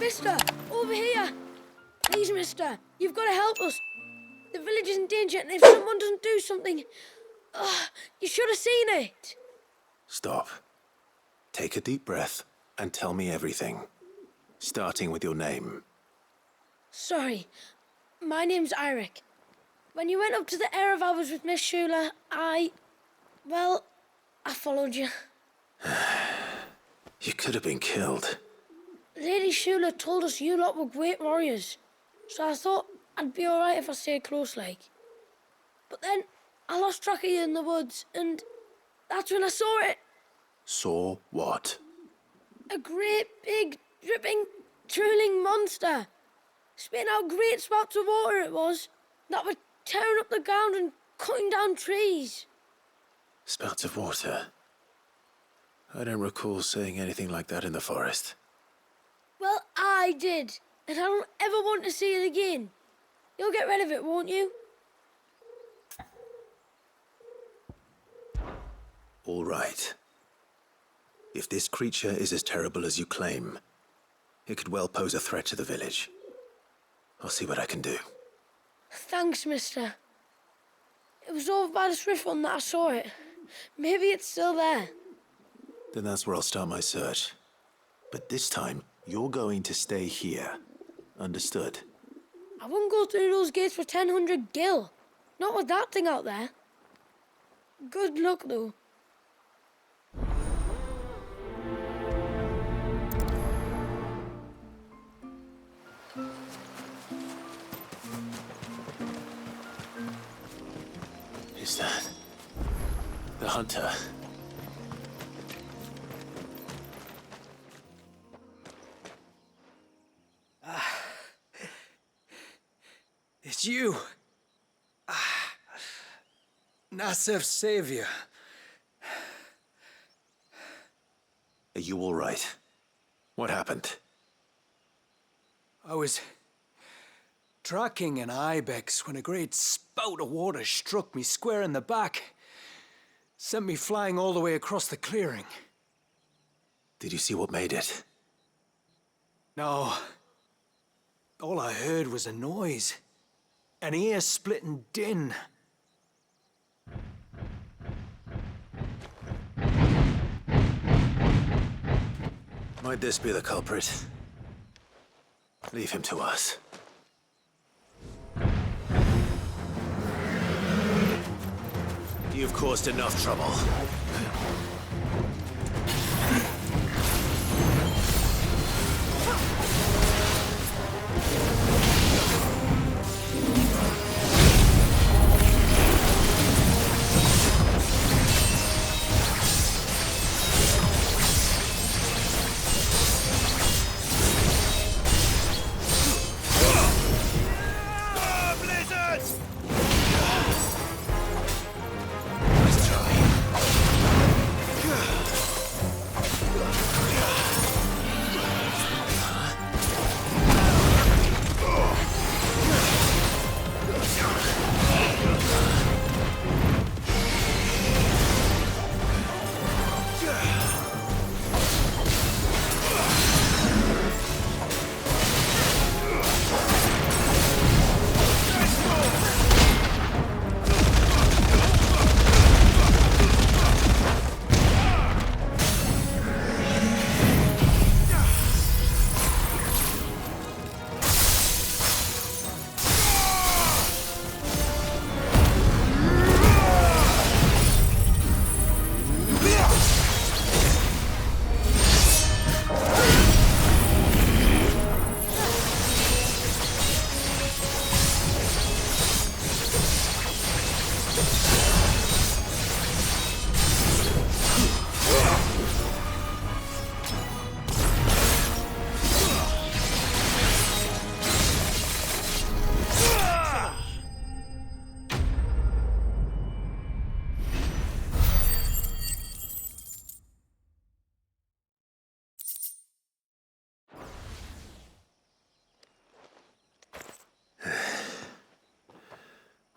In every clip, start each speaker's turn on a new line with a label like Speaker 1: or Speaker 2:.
Speaker 1: Mister, over here. Please, mister, you've got to help us. The village is in danger, and if someone doesn't do something... you should have seen it.
Speaker 2: Stop. Take a deep breath and tell me everything. Starting with your name.
Speaker 1: Sorry. My name's Eirik. When you went up to the Ereval with Miss Shula, well, I followed you.
Speaker 2: You could have been killed.
Speaker 1: Lady Shula told us you lot were great warriors, so I thought I'd be alright if I stayed close like. But then I lost track of you in the woods, and that's when I saw it.
Speaker 2: Saw what?
Speaker 1: A great, big, dripping, drooling monster. Spitting out great spouts of water it was, that were tearing up the ground and cutting down trees.
Speaker 2: Spouts of water? I don't recall seeing anything like that in the forest.
Speaker 1: Well, I did, and I don't ever want to see it again. You'll get rid of it, won't you?
Speaker 2: All right. If this creature is as terrible as you claim, it could well pose a threat to the village. I'll see what I can do.
Speaker 1: Thanks, mister. It was over by the Swift one that I saw it. Maybe it's still there.
Speaker 2: Then that's where I'll start my search. But this time, you're going to stay here. Understood?
Speaker 1: I wouldn't go through those gates for 1,000 gil. Not with that thing out there. Good luck, though.
Speaker 2: Is that the hunter?
Speaker 3: It's you. Nasef's savior.
Speaker 2: Are you all right? What happened?
Speaker 3: I was tracking an ibex when a great spout of water struck me square in the back. Sent me flying all the way across the clearing.
Speaker 2: Did you see what made it?
Speaker 3: No. All I heard was a noise. An ear-splitting din.
Speaker 2: Might this be the culprit? Leave him to us. You've caused enough trouble.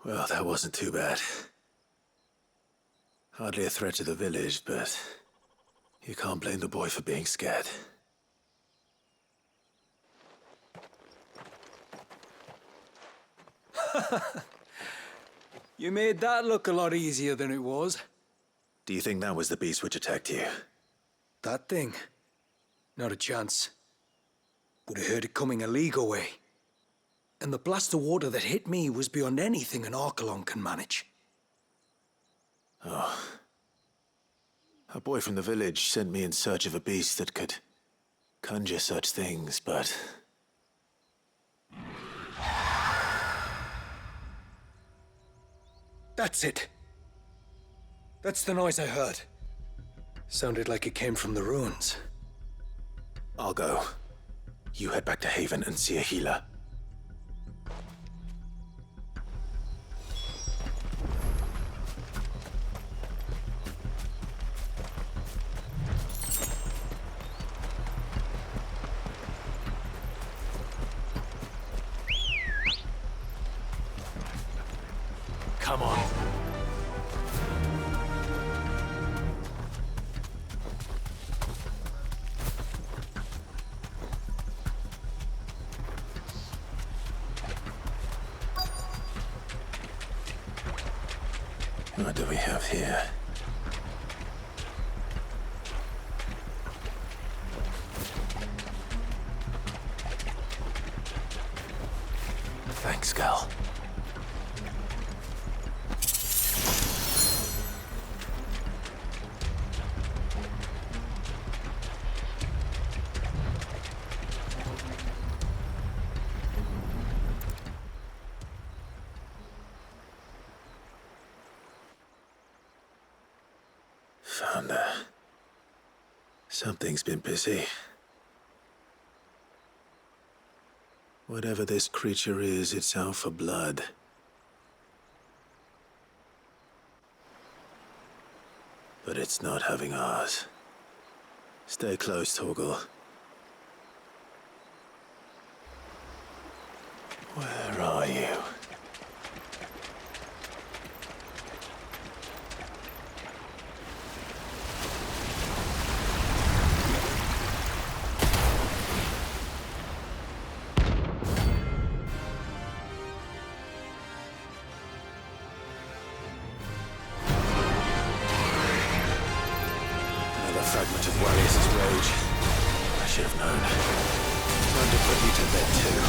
Speaker 2: Well, that wasn't too bad. Hardly a threat to the village, but you can't blame the boy for being scared.
Speaker 3: You made that look a lot easier than it was.
Speaker 2: Do you think that was the beast which attacked you?
Speaker 3: That thing? Not a chance. Would have heard it coming a league away. And the blast of water that hit me was beyond anything an Archelon can manage.
Speaker 2: Oh. A boy from the village sent me in search of a beast that could conjure such things, but...
Speaker 3: That's it. That's the noise I heard. Sounded like it came from the ruins.
Speaker 2: I'll go. You head back to Haven and see a healer. Come on. What do we have here? Thanks, Gal. Found her. Something's been busy. Whatever this creature is, it's out for blood. But it's not having ours. Stay close, Torgal. Where are you? Fragment of Warriors' rage. I should have known. Time to put you to bed too.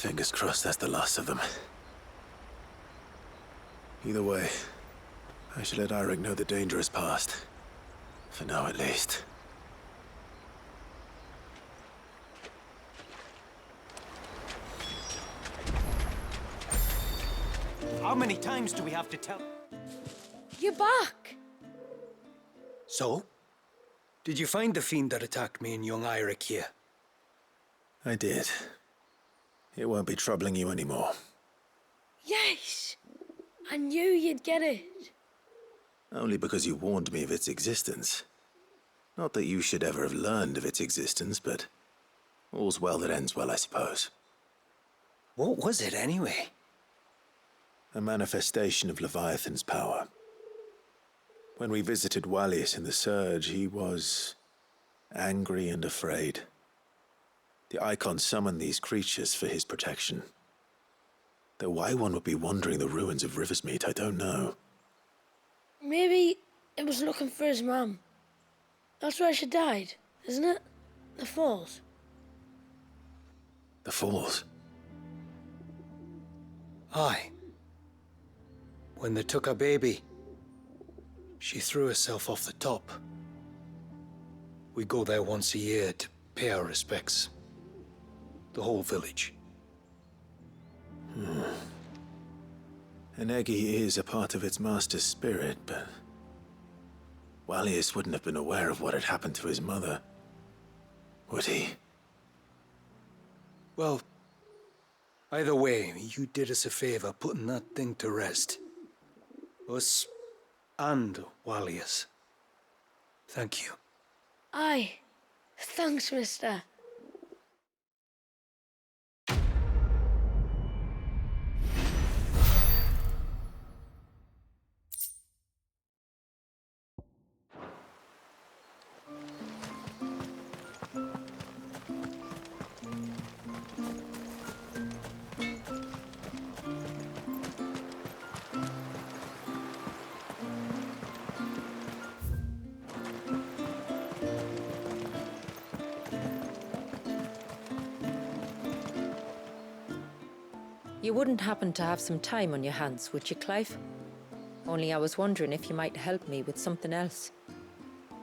Speaker 2: Fingers crossed that's the last of them. Either way, I should let Eirik know the danger has passed. For now, at least.
Speaker 4: How many times do we have to tell?
Speaker 1: You're back!
Speaker 3: So? Did you find the fiend that attacked me and young Eirik here?
Speaker 2: I did. It won't be troubling you anymore.
Speaker 1: Yes! I knew you'd get it.
Speaker 2: Only because you warned me of its existence. Not that you should ever have learned of its existence, but all's well that ends well, I suppose.
Speaker 3: What was it anyway?
Speaker 2: A manifestation of Leviathan's power. When we visited Wallius in the Surge, he was angry and afraid. The Icon summoned these creatures for his protection. Though why one would be wandering the ruins of Riversmeet, I don't know.
Speaker 1: Maybe it was looking for his mum. That's where she died, isn't it? The Falls.
Speaker 2: The Falls?
Speaker 3: Aye. When they took her baby, she threw herself off the top. We go there once a year to pay our respects. The whole village.
Speaker 2: An Eggy is a part of its master's spirit, but Wallius wouldn't have been aware of what had happened to his mother, would he?
Speaker 3: Well, either way, you did us a favor putting that thing to rest. Us and Wallius. Thank you.
Speaker 1: Aye. Thanks, mister.
Speaker 5: You wouldn't happen to have some time on your hands, would you, Clive? Only I was wondering if you might help me with something else.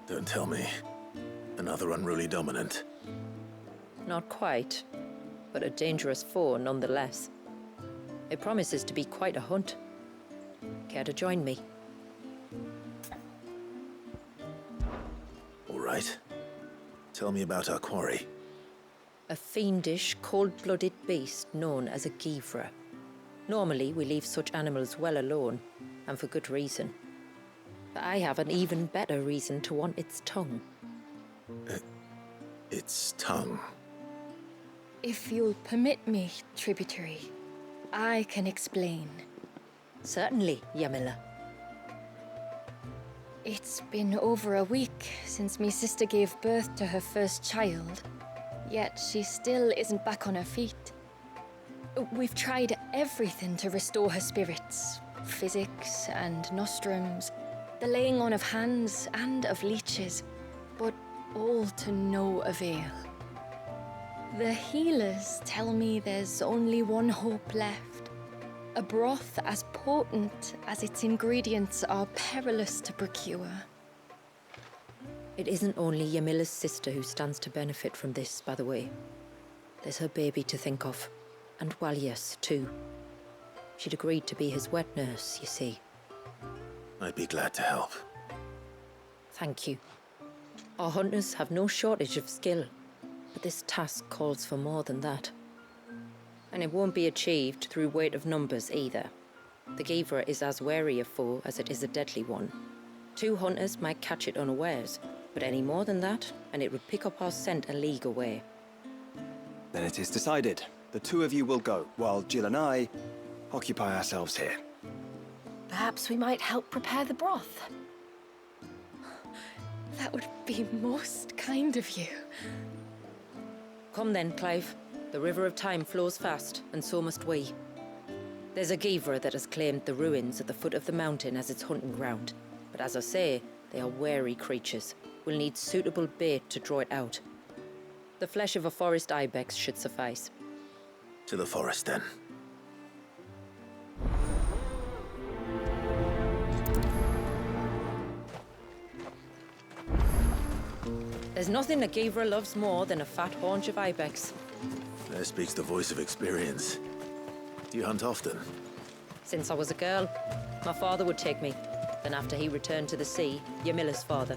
Speaker 2: Don't tell me. Another unruly dominant.
Speaker 5: Not quite, but a dangerous foe nonetheless. It promises to be quite a hunt. Care to join me?
Speaker 2: All right. Tell me about our quarry.
Speaker 5: A fiendish, cold-blooded beast known as a Givra. Normally, we leave such animals well alone, and for good reason. But I have an even better reason to want its tongue.
Speaker 2: Its tongue.
Speaker 6: If you'll permit me, tributary, I can explain.
Speaker 5: Certainly, Yamila.
Speaker 6: It's been over a week since me sister gave birth to her first child. Yet she still isn't back on her feet. We've tried everything to restore her spirits. Physics and nostrums, the laying on of hands and of leeches, but all to no avail. The healers tell me there's only one hope left. A broth as potent as its ingredients are perilous to procure.
Speaker 5: It isn't only Yamila's sister who stands to benefit from this, by the way. There's her baby to think of, and Wallius, too. She'd agreed to be his wet nurse, you see.
Speaker 2: I'd be glad to help.
Speaker 5: Thank you. Our hunters have no shortage of skill, but this task calls for more than that. And it won't be achieved through weight of numbers either. The Givra is as wary a foe as it is a deadly one. 2 hunters might catch it unawares, but any more than that, and it would pick up our scent a league away.
Speaker 4: Then it is decided. The 2 of you will go, while Jill and I occupy ourselves here.
Speaker 6: Perhaps we might help prepare the broth. That would be most kind of you.
Speaker 5: Come then, Clive. The river of time flows fast, and so must we. There's a Givra that has claimed the ruins at the foot of the mountain as its hunting ground. But as I say, they are wary creatures. We'll need suitable bait to draw it out. The flesh of a forest ibex should suffice.
Speaker 2: To the forest, then.
Speaker 5: There's nothing a Gavra loves more than a fat haunch of ibex.
Speaker 2: There speaks the voice of experience. Do you hunt often?
Speaker 5: Since I was a girl, my father would take me. Then after he returned to the sea, Yamila's father.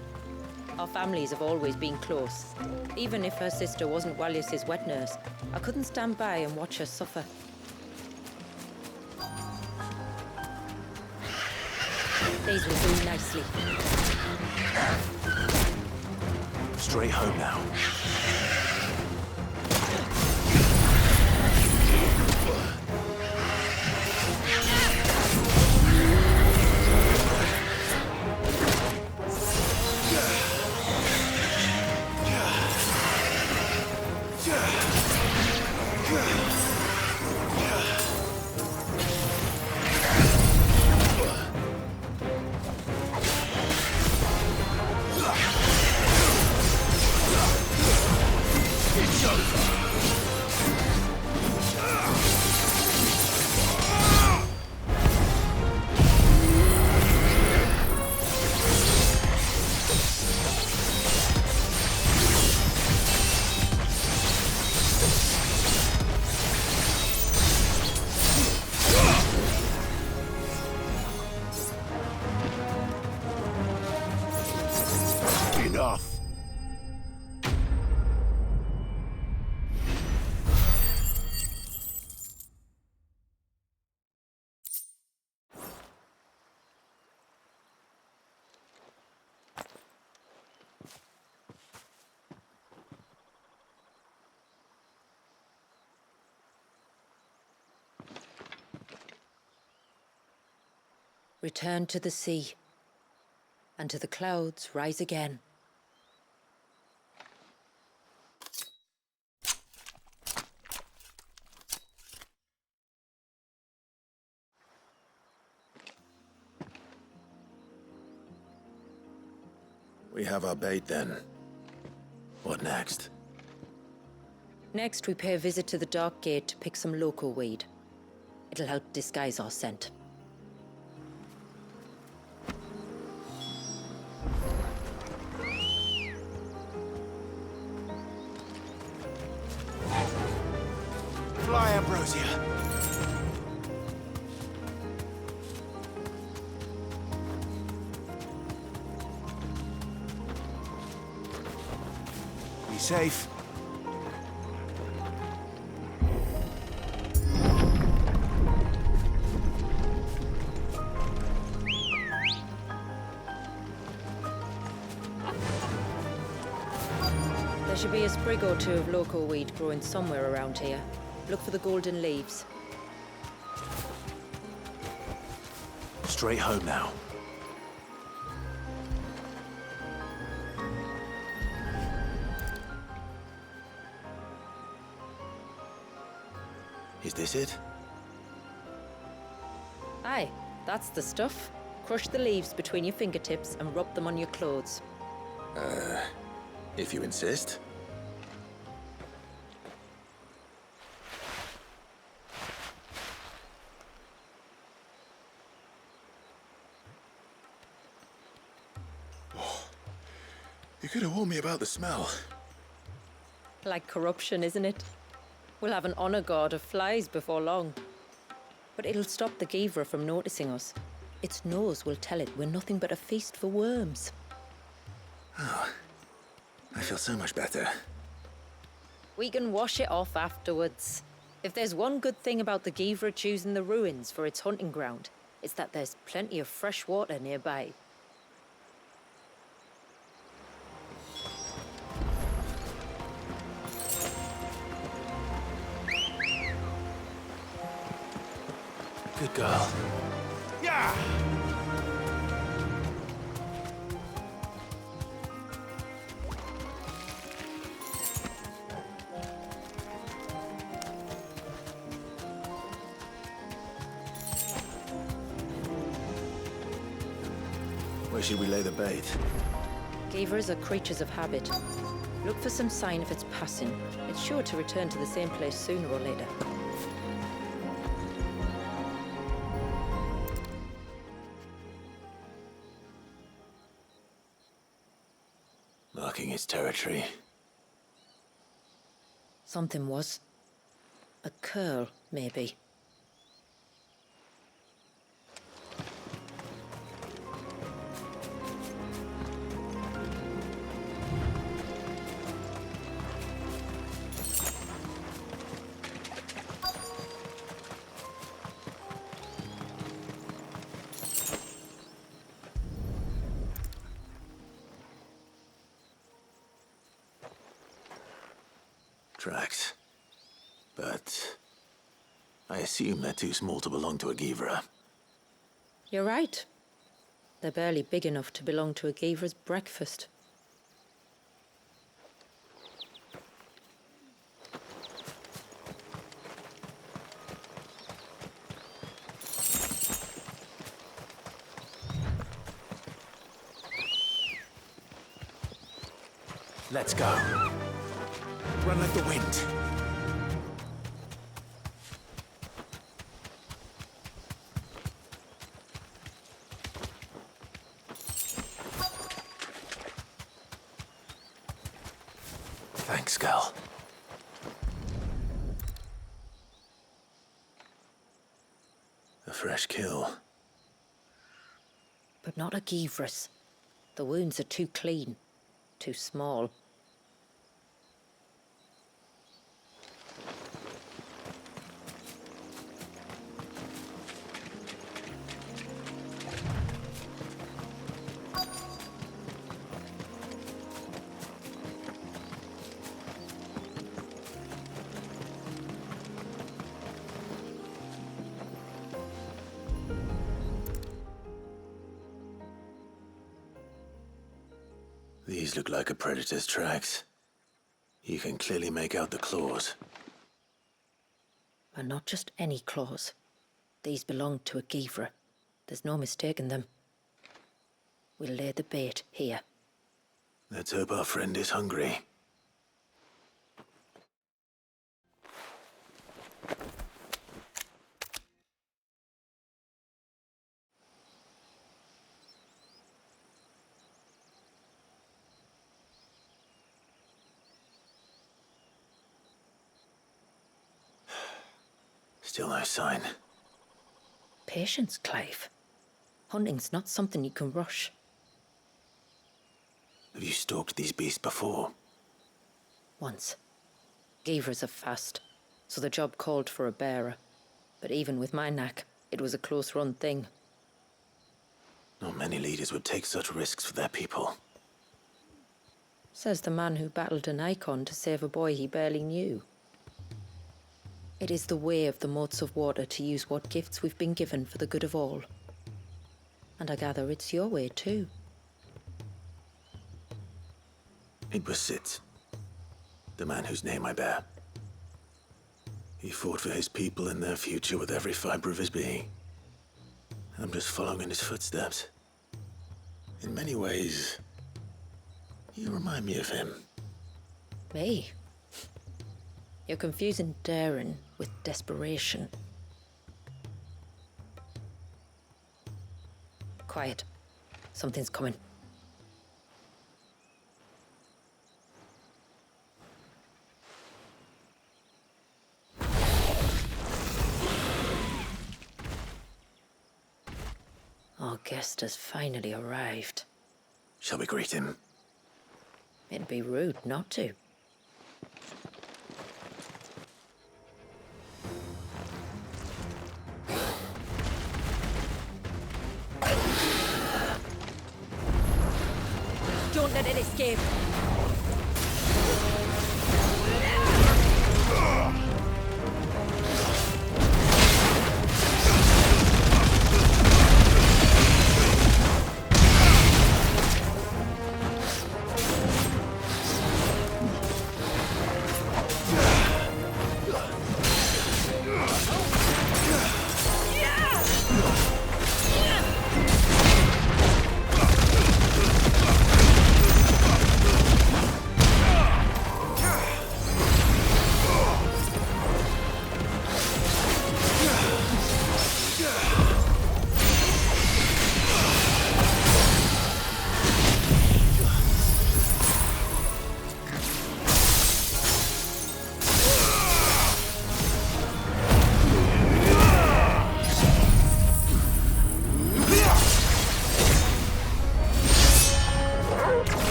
Speaker 5: Our families have always been close. Even if her sister wasn't Walius's wet nurse, I couldn't stand by and watch her suffer. These will do nicely.
Speaker 2: Straight home now. Enough!
Speaker 5: Return to the sea, and to the clouds rise again.
Speaker 2: We have our bait then. What next?
Speaker 5: Next, we pay a visit to the Dark Gate to pick some local weed. It'll help disguise our scent.
Speaker 2: Fly, Ambrosia! Be safe.
Speaker 5: There should be a sprig or two of local weed growing somewhere around here. Look for the golden leaves.
Speaker 2: Straight home now. Is this it?
Speaker 5: Aye, that's the stuff. Crush the leaves between your fingertips and rub them on your clothes.
Speaker 2: If you insist. You could have warned me about the smell.
Speaker 5: Like corruption, isn't it? We'll have an honor guard of flies before long. But it'll stop the Gavra from noticing us. Its nose will tell it we're nothing but a feast for worms.
Speaker 2: Oh, I feel so much better.
Speaker 5: We can wash it off afterwards. If there's one good thing about the Gavra choosing the ruins for its hunting ground, it's that there's plenty of fresh water nearby.
Speaker 2: Good girl. Yeah! Where should we lay the bait?
Speaker 5: Gavras are creatures of habit. Look for some sign of its passing. It's sure to return to the same place sooner or later.
Speaker 2: marking its territory.
Speaker 5: Something was. A curl, maybe.
Speaker 2: Tracks. But I assume they're too small to belong to a Givra.
Speaker 5: You're right. They're barely big enough to belong to a Givra's breakfast.
Speaker 2: Let's go. Run like the wind. Thanks, Gal. A fresh kill.
Speaker 5: But not a Givra's. The wounds are too clean, too small.
Speaker 2: These look like a predator's tracks. You can clearly make out the claws.
Speaker 5: And not just any claws. These belong to a Givra. There's no mistaking them. We'll lay the bait here.
Speaker 2: Let's hope our friend is hungry. Still no sign.
Speaker 5: Patience, Clive. Hunting's not something you can rush.
Speaker 2: Have you stalked these beasts before?
Speaker 5: Once. Givras are fast, so the job called for a bearer. But even with my knack, it was a close-run thing.
Speaker 2: Not many leaders would take such risks for their people.
Speaker 5: Says the man who battled an icon to save a boy he barely knew. It is the way of the moats of water to use what gifts we've been given for the good of all. And I gather it's your way too.
Speaker 2: It was Sid, the man whose name I bear. He fought for his people and their future with every fiber of his being. I'm just following in his footsteps. In many ways, you remind me of him.
Speaker 5: Me? You're confusing daring with desperation. Quiet. Something's coming. Our guest has finally arrived.
Speaker 2: Shall we greet him?
Speaker 5: It'd be rude not to. Don't let it escape.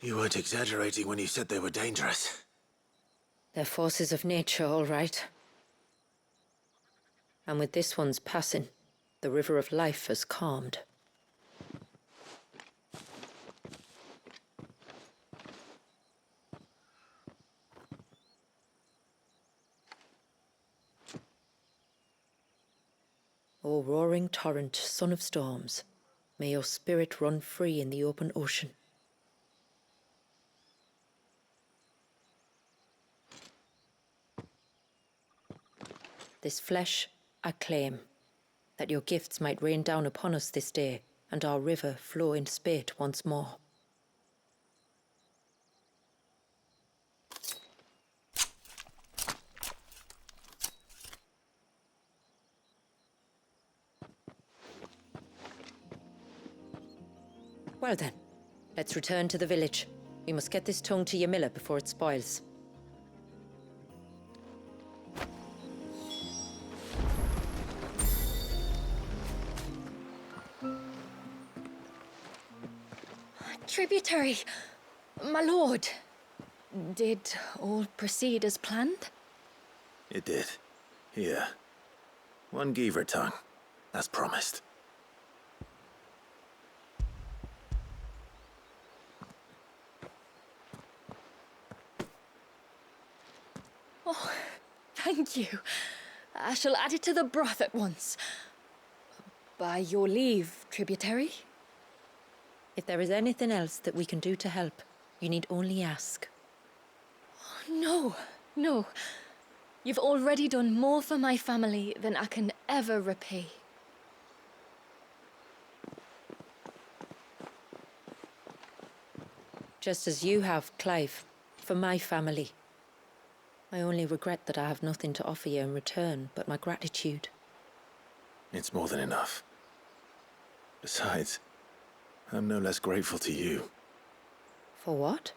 Speaker 2: You weren't exaggerating when you said they were dangerous.
Speaker 5: They're forces of nature, all right. And with this one's passing, the river of life has calmed. O roaring torrent, son of storms, may your spirit run free in the open ocean. This flesh I claim, that your gifts might rain down upon us this day, and our river flow in spate once more. Well then, let's return to the village. We must get this tongue to Yamila before it spoils.
Speaker 6: Tributary, my lord. Did all proceed as planned?
Speaker 2: It did. Here. 1 Geaver tongue, as promised.
Speaker 6: Oh, thank you. I shall add it to the broth at once. By your leave, tributary.
Speaker 5: If there is anything else that we can do to help, you need only ask.
Speaker 6: No, no. You've already done more for my family than I can ever repay.
Speaker 5: Just as you have, Clive, for my family. I only regret that I have nothing to offer you in return but my gratitude.
Speaker 2: It's more than enough. Besides, I'm no less grateful to you.
Speaker 5: For what?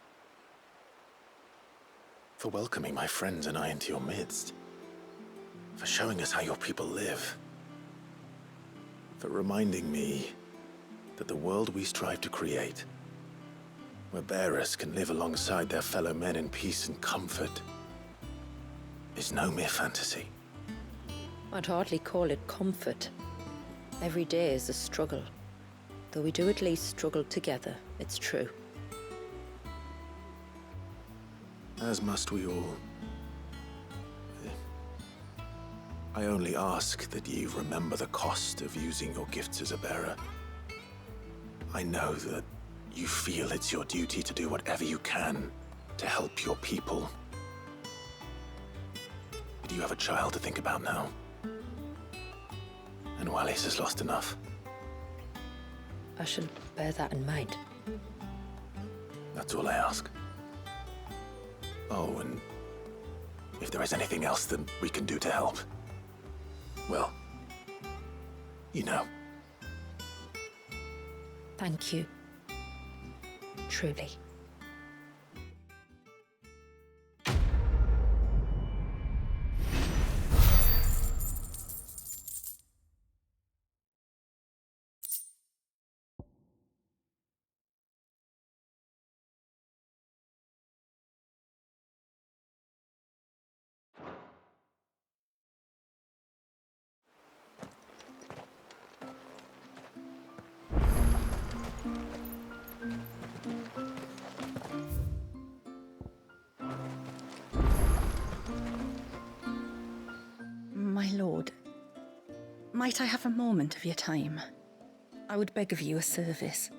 Speaker 2: For welcoming my friends and I into your midst. For showing us how your people live. For reminding me that the world we strive to create, where bearers can live alongside their fellow men in peace and comfort, is no mere fantasy.
Speaker 5: I'd hardly call it comfort. Every day is a struggle. Though we do at least struggle together, it's true.
Speaker 2: As must we all. I only ask that you remember the cost of using your gifts as a bearer. I know that you feel it's your duty to do whatever you can to help your people. But you have a child to think about now. And Wallis has lost enough.
Speaker 5: I shall bear that in mind.
Speaker 2: That's all I ask. Oh, and if there is anything else that we can do to help, well, you know.
Speaker 5: Thank you. Truly.
Speaker 7: My lord, might I have a moment of your time? I would beg of you a service.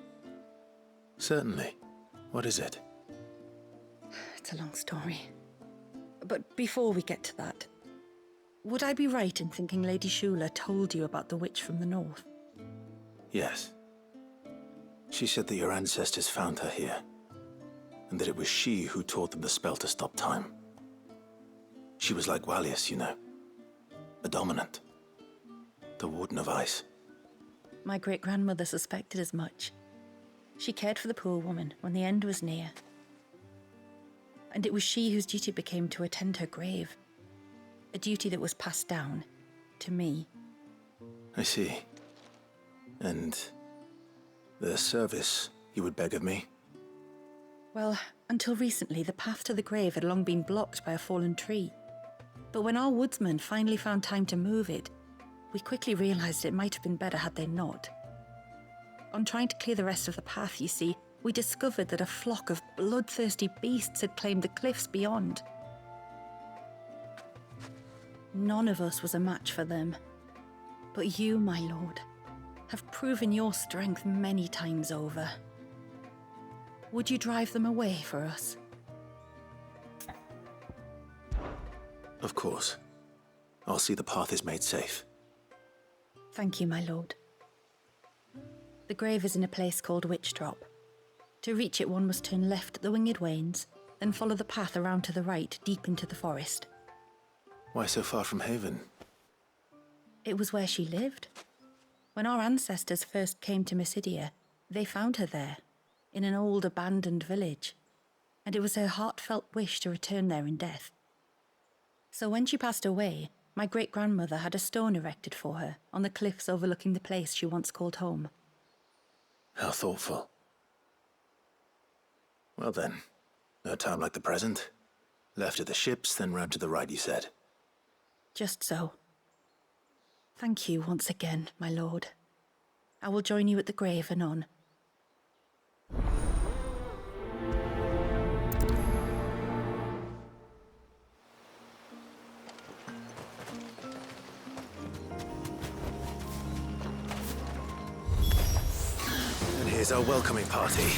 Speaker 2: Certainly. What is it?
Speaker 7: It's a long story. But before we get to that, would I be right in thinking Lady Shula told you about the witch from the north?
Speaker 2: Yes. She said that your ancestors found her here, and that it was she who taught them the spell to stop time. She was like Wallius, you know. A dominant. The Warden of Ice.
Speaker 7: My great-grandmother suspected as much. She cared for the poor woman when the end was near. And it was she whose duty became to attend her grave. A duty that was passed down to me.
Speaker 2: I see. And the service you would beg of me?
Speaker 7: Well, until recently, the path to the grave had long been blocked by a fallen tree. But when our woodsmen finally found time to move it, we quickly realized it might have been better had they not. On trying to clear the rest of the path, you see, we discovered that a flock of bloodthirsty beasts had claimed the cliffs beyond. None of us was a match for them. But you, my lord, have proven your strength many times over. Would you drive them away for us?
Speaker 2: Of course. I'll see the path is made safe.
Speaker 7: Thank you, my lord. The grave is in a place called Witch Drop. To reach it, one must turn left at the Winged Wains, then follow the path around to the right, deep into the forest.
Speaker 2: Why so far from Haven?
Speaker 7: It was where she lived. When our ancestors first came to Mysidia, they found her there, in an old abandoned village, and it was her heartfelt wish to return there in death. So when she passed away, my great-grandmother had a stone erected for her on the cliffs overlooking the place she once called home.
Speaker 2: How thoughtful. Well then, no time like the present. Left at the ships, then round to the right, you said.
Speaker 7: Just so. Thank you once again, my lord. I will join you at the grave anon.
Speaker 2: And here's our welcoming party.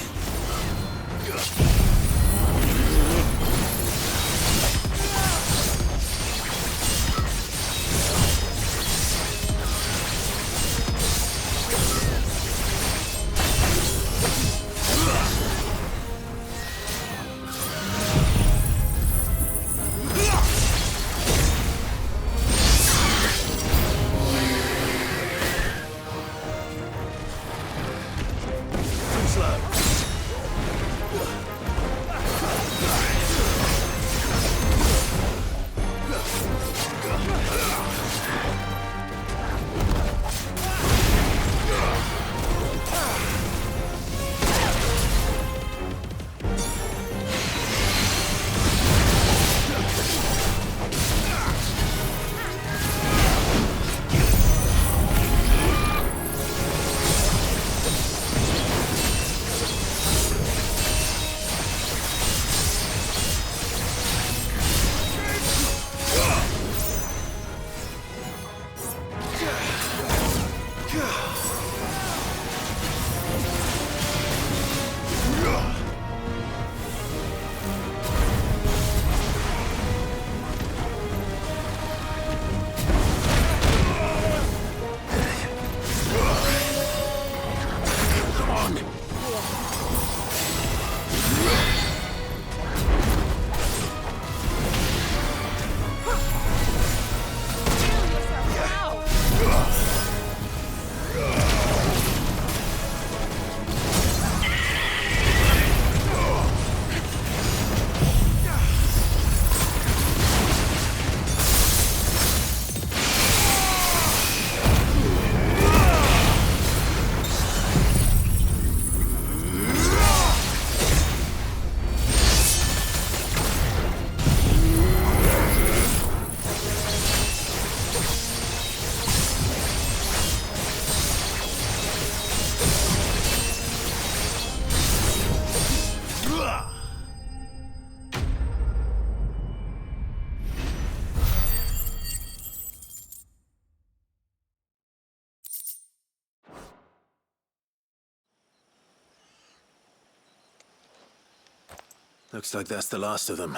Speaker 2: Looks like that's the last of them.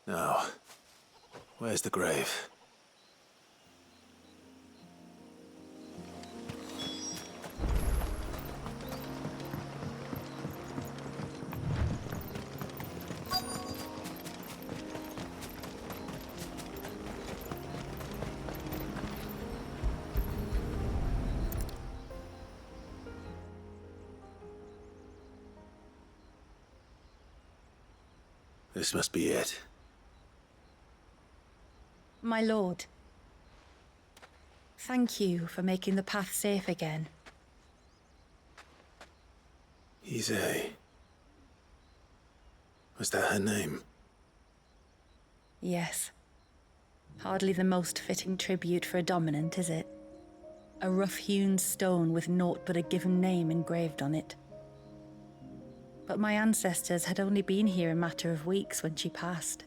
Speaker 2: Now, where's the grave? This must be it.
Speaker 7: My lord, thank you for making the path safe again.
Speaker 2: He's a Was that her name?
Speaker 7: Yes. Hardly the most fitting tribute for a dominant, is it? A rough-hewn stone with naught but a given name engraved on it. But my ancestors had only been here a matter of weeks when she passed.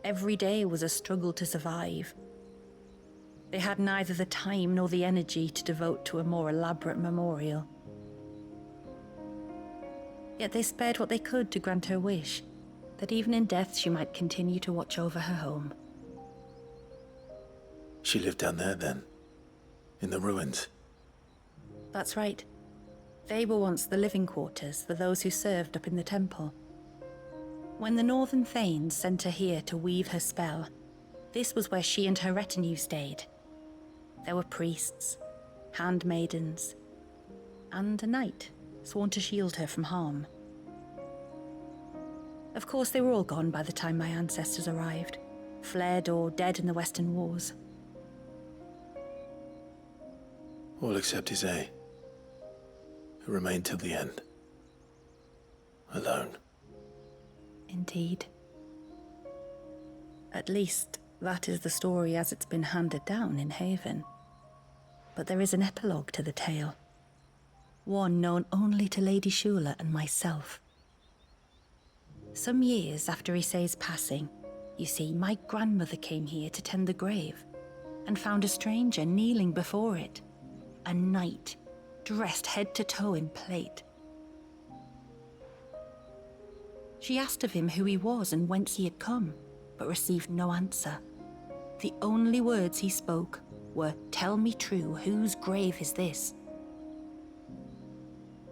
Speaker 7: Every day was a struggle to survive. They had neither the time nor the energy to devote to a more elaborate memorial. Yet they spared what they could to grant her wish, that even in death she might continue to watch over her home.
Speaker 2: She lived down there then? In the ruins?
Speaker 7: That's right. They were once the living quarters for those who served up in the temple. When the Northern Thanes sent her here to weave her spell, this was where she and her retinue stayed. There were priests, handmaidens, and a knight sworn to shield her from harm. Of course, they were all gone by the time my ancestors arrived, fled or dead in the Western Wars.
Speaker 2: All except Isay, who remained till the end. Alone.
Speaker 7: Indeed. At least, that is the story as it's been handed down in Haven. But there is an epilogue to the tale. One known only to Lady Shula and myself. Some years after Isay's passing, you see, my grandmother came here to tend the grave and found a stranger kneeling before it. A knight, dressed head to toe in plate. She asked of him who he was and whence he had come, but received no answer. The only words he spoke were, "Tell me true, whose grave is this?"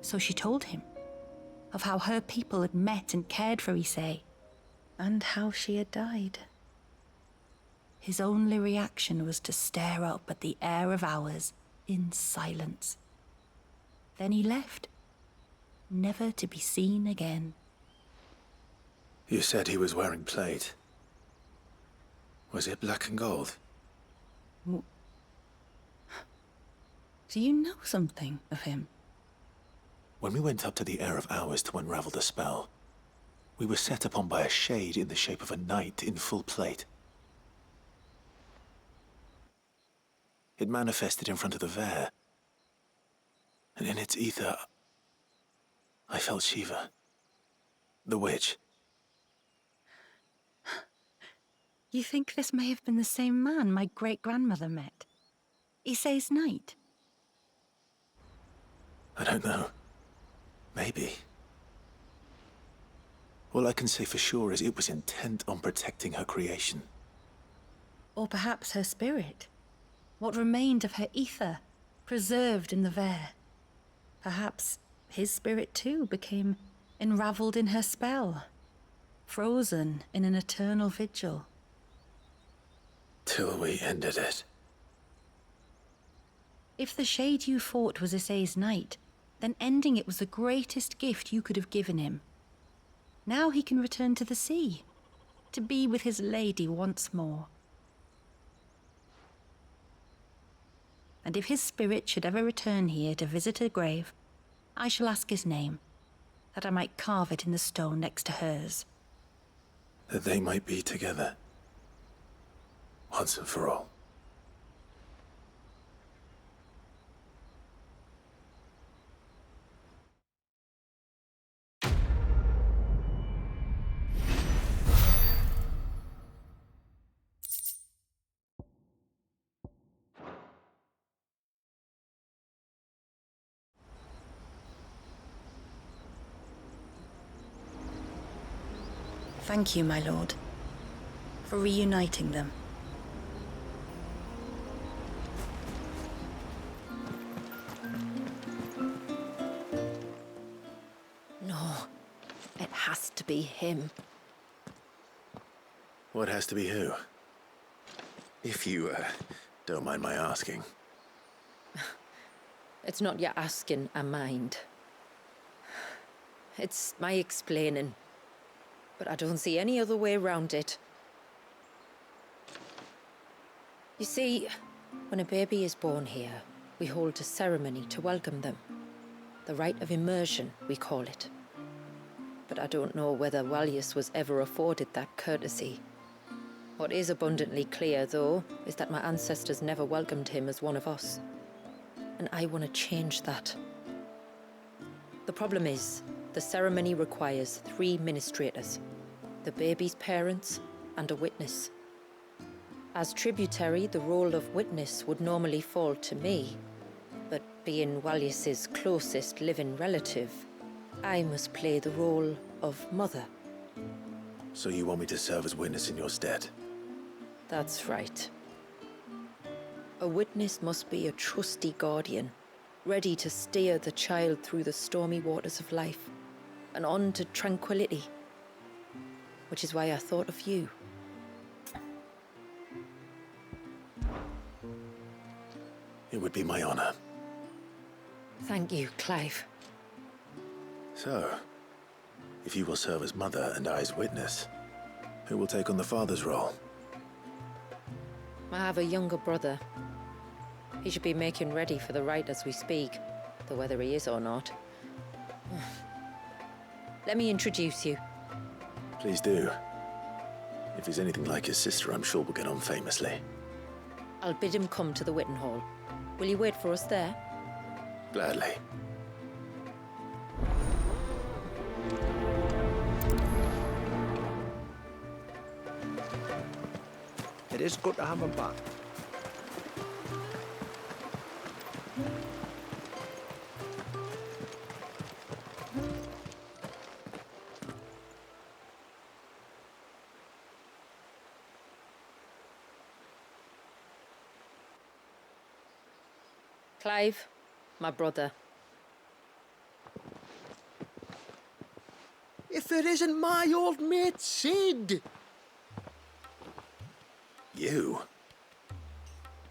Speaker 7: So she told him of how her people had met and cared for Isay, and how she had died. His only reaction was to stare up at the air of hours in silence. Then he left, never to be seen again.
Speaker 2: You said he was wearing plate. Was it black and gold?
Speaker 7: Do you know something of him?
Speaker 2: When we went up to the Air of Hours to unravel the spell, we were set upon by a shade in the shape of a knight in full plate. It manifested in front of the Vare, and in its ether, I felt Shiva, the witch.
Speaker 7: You think this may have been the same man my great-grandmother met? Isay's knight?
Speaker 2: I don't know. Maybe. All I can say for sure is it was intent on protecting her creation.
Speaker 7: Or perhaps her spirit? What remained of her ether, preserved in the Vare? Perhaps his spirit too became enraveled in her spell, frozen in an eternal vigil.
Speaker 2: Till we ended it.
Speaker 7: If the shade you fought was Isay's knight, then ending it was the greatest gift you could have given him. Now he can return to the sea, to be with his lady once more. And if his spirit should ever return here to visit her grave, I shall ask his name, that I might carve it in the stone next to hers.
Speaker 2: That they might be together. Once and for all.
Speaker 7: Thank you, my lord, for reuniting them.
Speaker 5: No, it has to be him.
Speaker 2: What has to be who? If you, don't mind my asking.
Speaker 5: It's not your asking, I mind. It's my explaining. But I don't see any other way around it. You see, when a baby is born here, we hold a ceremony to welcome them. The rite of immersion, we call it. but I don't know whether Walius was ever afforded that courtesy. What is abundantly clear, though, is that my ancestors never welcomed him as one of us. And I want to change that. The problem is, the ceremony requires 3 ministrators, the baby's parents and a witness. As tributary, the role of witness would normally fall to me, but being Walius's closest living relative, I must play the role of mother.
Speaker 2: So you want me to serve as witness in your stead?
Speaker 5: That's right. A witness must be a trusty guardian, ready to steer the child through the stormy waters of life and on to tranquility. Which is why I thought of you.
Speaker 2: It would be my honor.
Speaker 5: Thank you, Clive.
Speaker 2: So, if you will serve as mother and I as witness, who will take on the father's role?
Speaker 5: I have a younger brother. He should be making ready for the rite as we speak, though whether he is or not. Let me introduce you.
Speaker 2: Please do. If he's anything like his sister, I'm sure we'll get on famously.
Speaker 5: I'll bid him come to the Witten Hall. Will you wait for us there?
Speaker 2: Gladly.
Speaker 8: It is good to have him back.
Speaker 5: Clive, my brother.
Speaker 8: If it isn't my old mate Sid!
Speaker 2: You?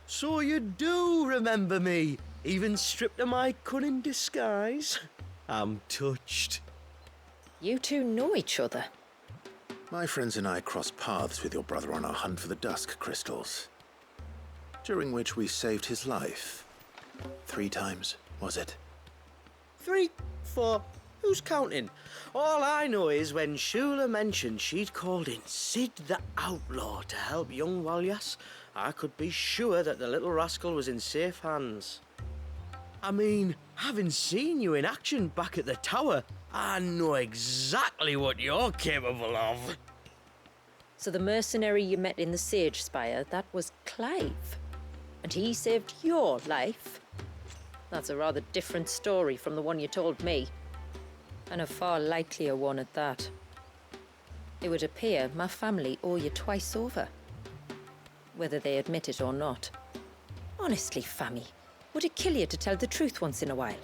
Speaker 8: So you do remember me, even stripped of my cunning disguise? I'm touched.
Speaker 5: You two know each other.
Speaker 2: My friends and I crossed paths with your brother on our hunt for the dusk crystals, during which we saved his life. 3 times, was it?
Speaker 8: 3, 4, who's counting? All I know is when Shula mentioned she'd called in Sid the Outlaw to help young Walyas, I could be sure that the little rascal was in safe hands. I mean, having seen you in action back at the tower, I know exactly what you're capable of.
Speaker 5: So the mercenary you met in the Sage Spire, that was Clive. And he saved your life? That's a rather different story from the one you told me. And a far likelier one at that. It would appear my family owe you twice over. Whether they admit it or not. Honestly, Fammy, would it kill you to tell the truth once in a while?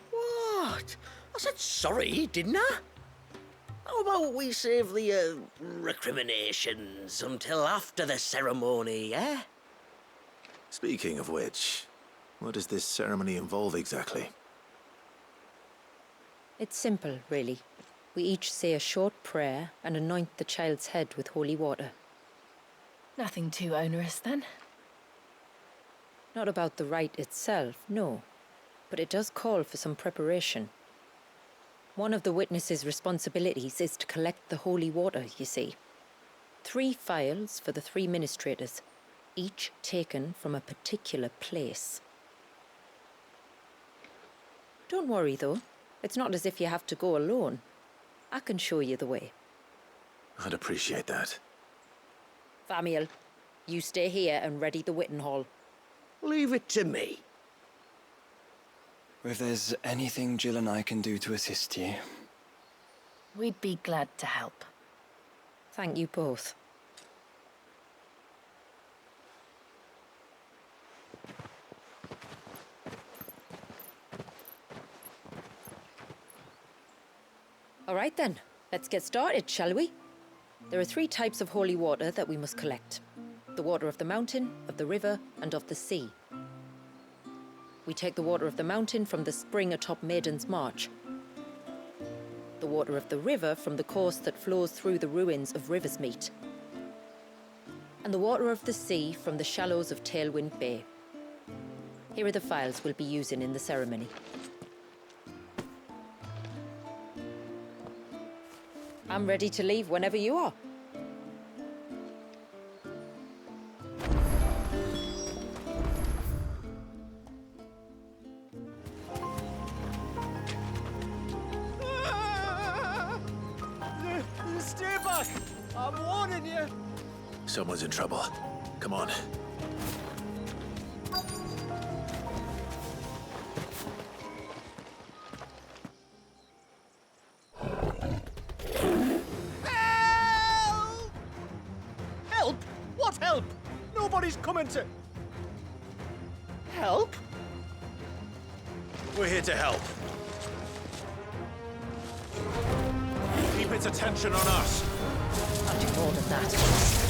Speaker 8: What? I said sorry, didn't I? How about we save the, recriminations until after the ceremony, eh?
Speaker 2: Speaking of which, what does this ceremony involve exactly?
Speaker 5: It's simple, really. We each say a short prayer and anoint the child's head with holy water.
Speaker 7: Nothing too onerous, then.
Speaker 5: Not about the rite itself, no. But it does call for some preparation. One of the witness's responsibilities is to collect the holy water, you see. 3 phials for the 3 ministrators, each taken from a particular place. Don't worry, though. It's not as if you have to go alone. I can show you the way.
Speaker 2: I'd appreciate that.
Speaker 5: Famiel, you stay here and ready the Witten Hall.
Speaker 8: Leave it to me.
Speaker 4: If there's anything Jill and I can do to assist you.
Speaker 7: We'd be glad to help.
Speaker 5: Thank you both. All right then, let's get started, shall we? There are 3 types of holy water that we must collect. The water of the mountain, of the river, and of the sea. We take the water of the mountain from the spring atop Maiden's March. The water of the river from the course that flows through the ruins of Riversmeet. And the water of the sea from the shallows of Tailwind Bay. Here are the phials we'll be using in the ceremony. I'm ready to leave whenever you are.
Speaker 3: Stay back! I'm warning you!
Speaker 2: Someone's in trouble. Come on.
Speaker 3: Help! What help? Nobody's coming to... Help?
Speaker 2: We're here to help. Keep its attention on us.
Speaker 5: I'll do more than that.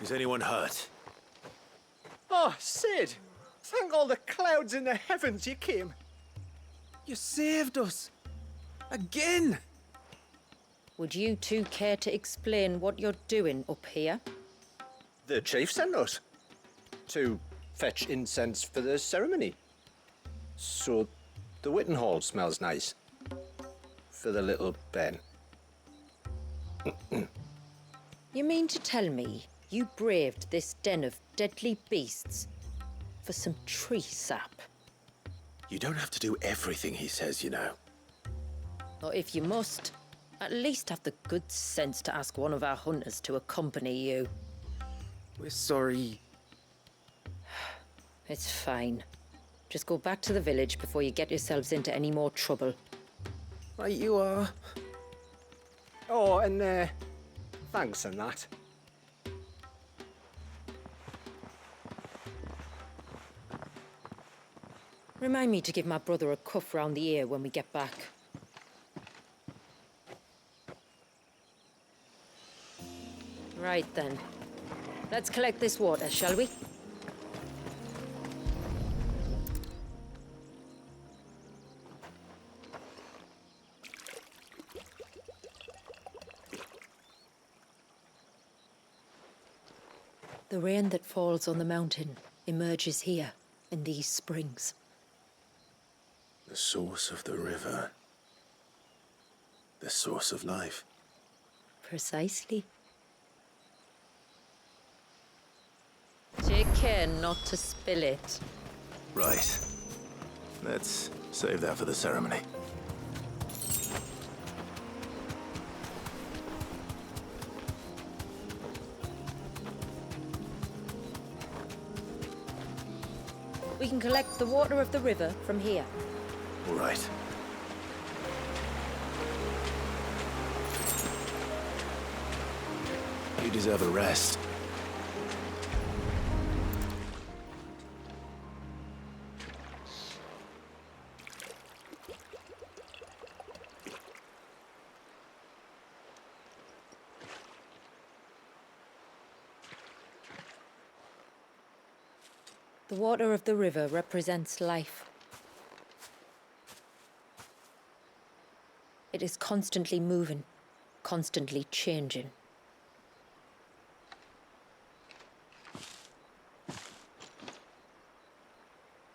Speaker 2: Is anyone hurt?
Speaker 3: Oh, Sid! Thank all the clouds in the heavens you came. You saved us. Again!
Speaker 5: Would you two care to explain what you're doing up here?
Speaker 9: The chief sent us to fetch incense for the ceremony. So the Witten Hall smells nice. For the little Ben.
Speaker 5: You mean to tell me you braved this den of deadly beasts for some tree sap?
Speaker 2: You don't have to do everything he says, you know.
Speaker 5: Or if you must, at least have the good sense to ask one of our hunters to accompany you.
Speaker 9: We're sorry.
Speaker 5: It's fine. Just go back to the village before you get yourselves into any more trouble.
Speaker 9: Right you are. Oh, and thanks and that.
Speaker 5: Remind me to give my brother a cuff round the ear when we get back. Right then. Let's collect this water, shall we? The rain that falls on the mountain emerges here, in these springs.
Speaker 2: The source of the river. The source of life.
Speaker 5: Precisely. Take care not to spill it.
Speaker 2: Right. Let's save that for the ceremony.
Speaker 5: We can collect the water of the river from here.
Speaker 2: All right. You deserve a rest.
Speaker 5: The water of the river represents life. It is constantly moving, constantly changing.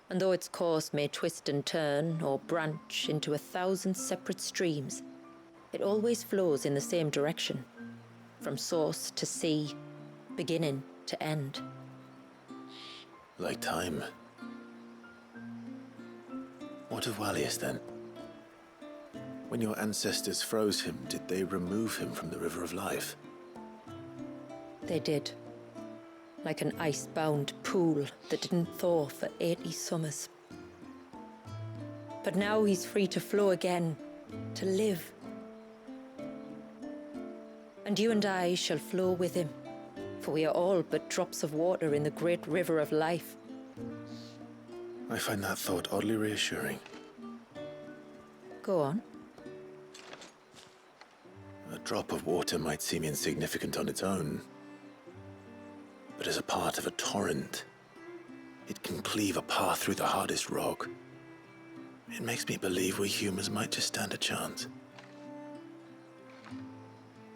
Speaker 5: And though its course may twist and turn or branch into 1,000 separate streams, it always flows in the same direction, from source to sea, beginning to end.
Speaker 2: Like time. What of Wallius then? When your ancestors froze him, did they remove him from the River of Life?
Speaker 5: They did. Like an ice-bound pool that didn't thaw for 80 summers. But now he's free to flow again, to live. And you and I shall flow with him, for we are all but drops of water in the great river of life.
Speaker 2: I find that thought oddly reassuring.
Speaker 5: Go on.
Speaker 2: A drop of water might seem insignificant on its own, but as a part of a torrent, it can cleave a path through the hardest rock. It makes me believe we humans might just stand a chance.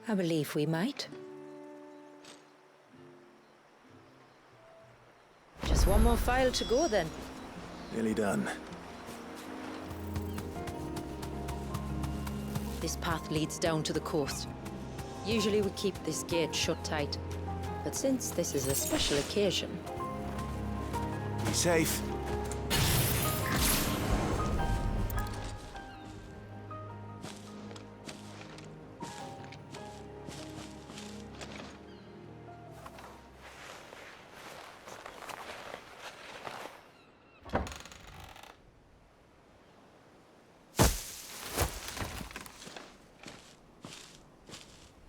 Speaker 5: I believe we might. Just one more file to go then.
Speaker 2: Nearly done.
Speaker 5: This path leads down to the coast. Usually we keep this gate shut tight, but since this is a special occasion...
Speaker 2: Be safe.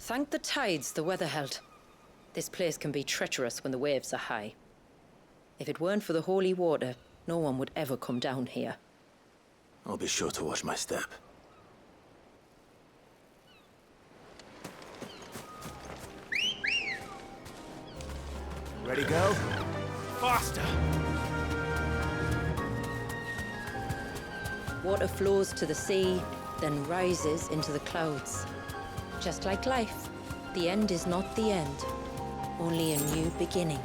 Speaker 5: Thank the tides the weather held. This place can be treacherous when the waves are high. If it weren't for the holy water, no one would ever come down here.
Speaker 2: I'll be sure to watch my step.
Speaker 3: Ready, go?
Speaker 2: Faster!
Speaker 5: Water flows to the sea, then rises into the clouds. Just like life, the end is not the end, only a new beginning.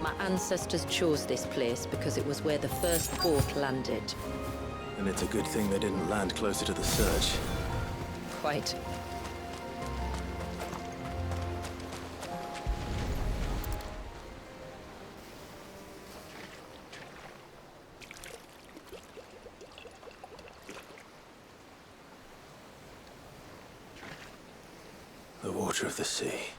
Speaker 5: My ancestors chose this place because it was where the first boat landed.
Speaker 2: And it's a good thing they didn't land closer to the surge.
Speaker 5: Quite.
Speaker 2: The water of the sea.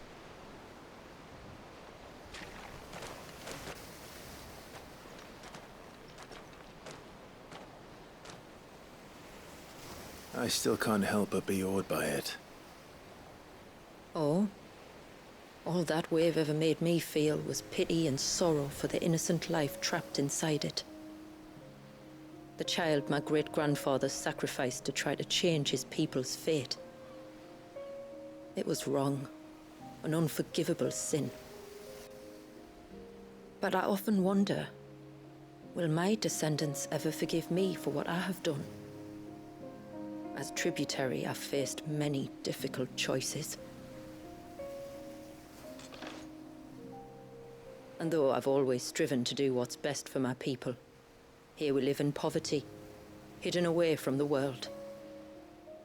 Speaker 2: I still can't help but be awed by it.
Speaker 5: Oh? All that wave ever made me feel was pity and sorrow for the innocent life trapped inside it. The child my great-grandfather sacrificed to try to change his people's fate. It was wrong, an unforgivable sin. But I often wonder, will my descendants ever forgive me for what I have done? As tributary, I've faced many difficult choices. And though I've always striven to do what's best for my people, here we live in poverty, hidden away from the world.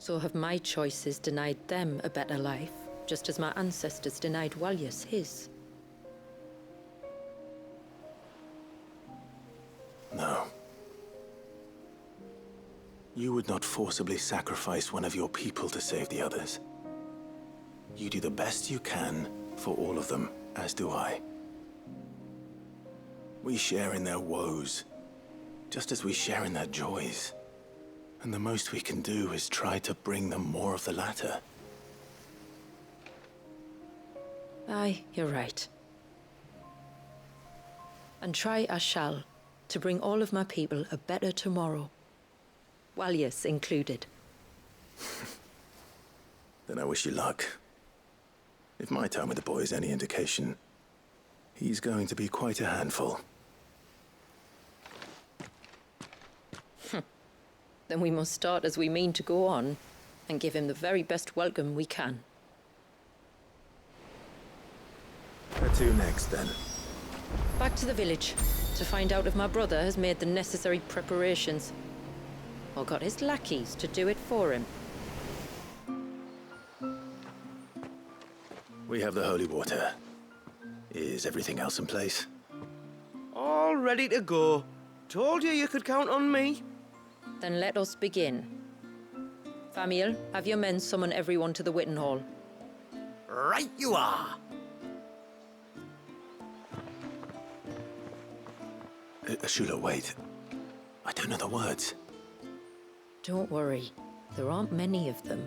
Speaker 5: So have my choices denied them a better life, just as my ancestors denied Walyas his?
Speaker 2: No. You would not forcibly sacrifice one of your people to save the others. You do the best you can for all of them, as do I. We share in their woes, just as we share in their joys. And the most we can do is try to bring them more of the latter.
Speaker 5: Aye, you're right. And try I shall, to bring all of my people a better tomorrow. Walyas included.
Speaker 2: Then I wish you luck. If my time with the boy is any indication, he's going to be quite a handful.
Speaker 5: Then we must start as we mean to go on, and give him the very best welcome we can.
Speaker 2: Where to next, then?
Speaker 5: Back to the village, to find out if my brother has made the necessary preparations. Or got his lackeys to do it for him.
Speaker 2: We have the holy water. Is everything else in place?
Speaker 8: All ready to go. Told you could count on me.
Speaker 5: Then let us begin. Famiel, have your men summon everyone to the Witten Hall.
Speaker 8: Right you are.
Speaker 2: Ashula, wait. I don't know the words.
Speaker 5: Don't worry. There aren't many of them.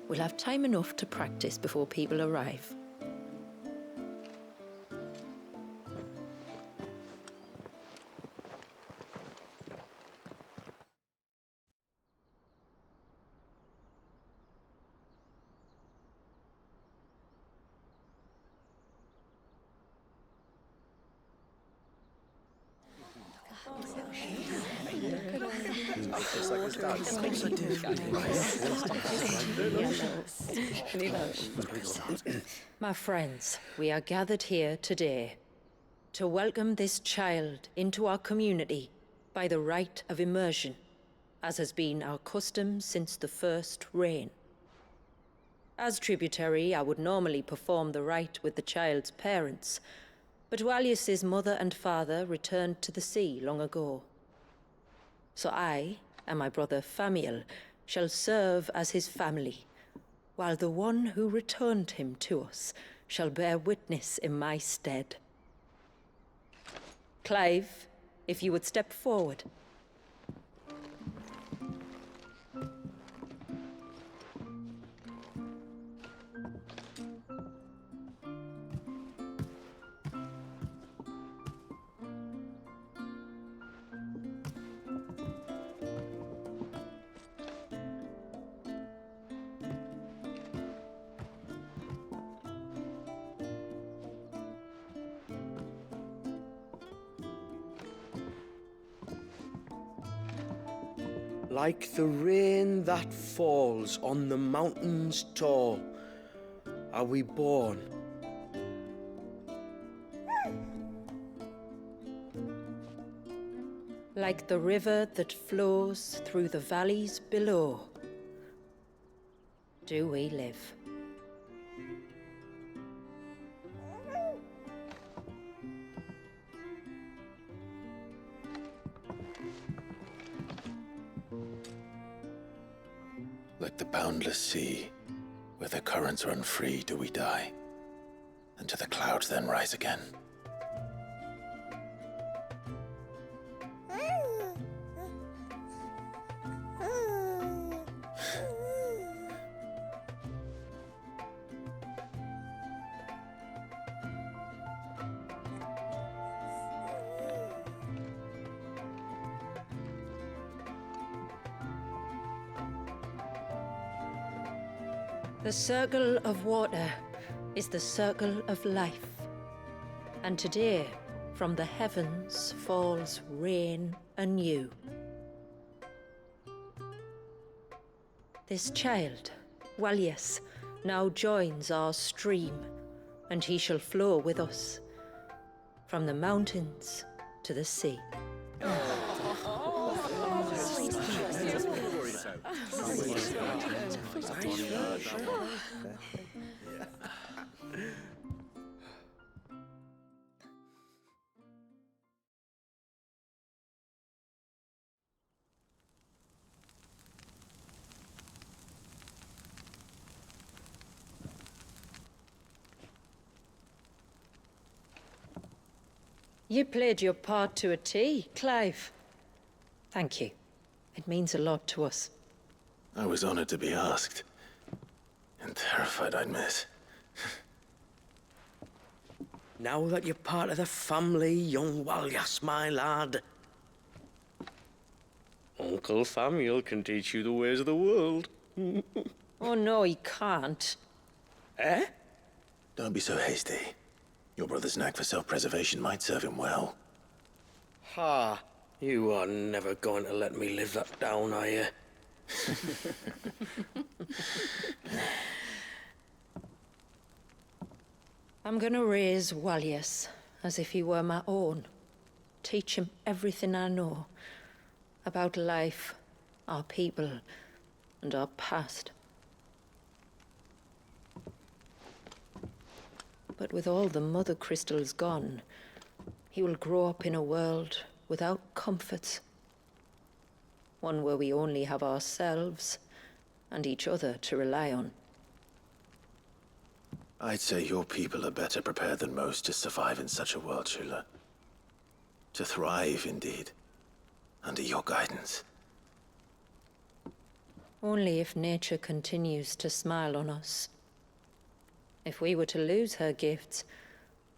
Speaker 5: We'll have time enough to practice before people arrive. My friends, we are gathered here today to welcome this child into our community by the rite of immersion, as has been our custom since the first reign. As tributary, I would normally perform the rite with the child's parents, but Walyas's mother and father returned to the sea long ago. So I and my brother Famiel shall serve as his family, while the one who returned him to us shall bear witness in my stead. Clive, if you would step forward.
Speaker 8: Like the rain that falls on the mountains tall, are we born.
Speaker 5: like the river that flows through the valleys below, do we live.
Speaker 2: Like the boundless sea, where the currents run free, do we die, and to the clouds then rise again.
Speaker 5: The circle of water is the circle of life. And today, from the heavens falls rain anew. This child, Walias, now joins our stream, and he shall flow with us from the mountains to the sea. You played your part to a T, Clive. Thank you. It means a lot to us.
Speaker 2: I was honored to be asked, and terrified I'd miss.
Speaker 8: Now that you're part of the family, young Walyas, my lad, Uncle Samuel can teach you the ways of the world.
Speaker 5: Oh no, he can't.
Speaker 8: Eh?
Speaker 2: Don't be so hasty. Your brother's knack for self-preservation might serve him well.
Speaker 8: Ha! You are never going to let me live that down, are you?
Speaker 5: I'm gonna raise Walias as if he were my own. Teach him everything I know about life, our people, and our past. But with all the mother crystals gone, he will grow up in a world without comforts. One where we only have ourselves and each other to rely on.
Speaker 2: I'd say your people are better prepared than most to survive in such a world, Shula. To thrive, indeed, under your guidance.
Speaker 5: Only if nature continues to smile on us. If we were to lose her gifts,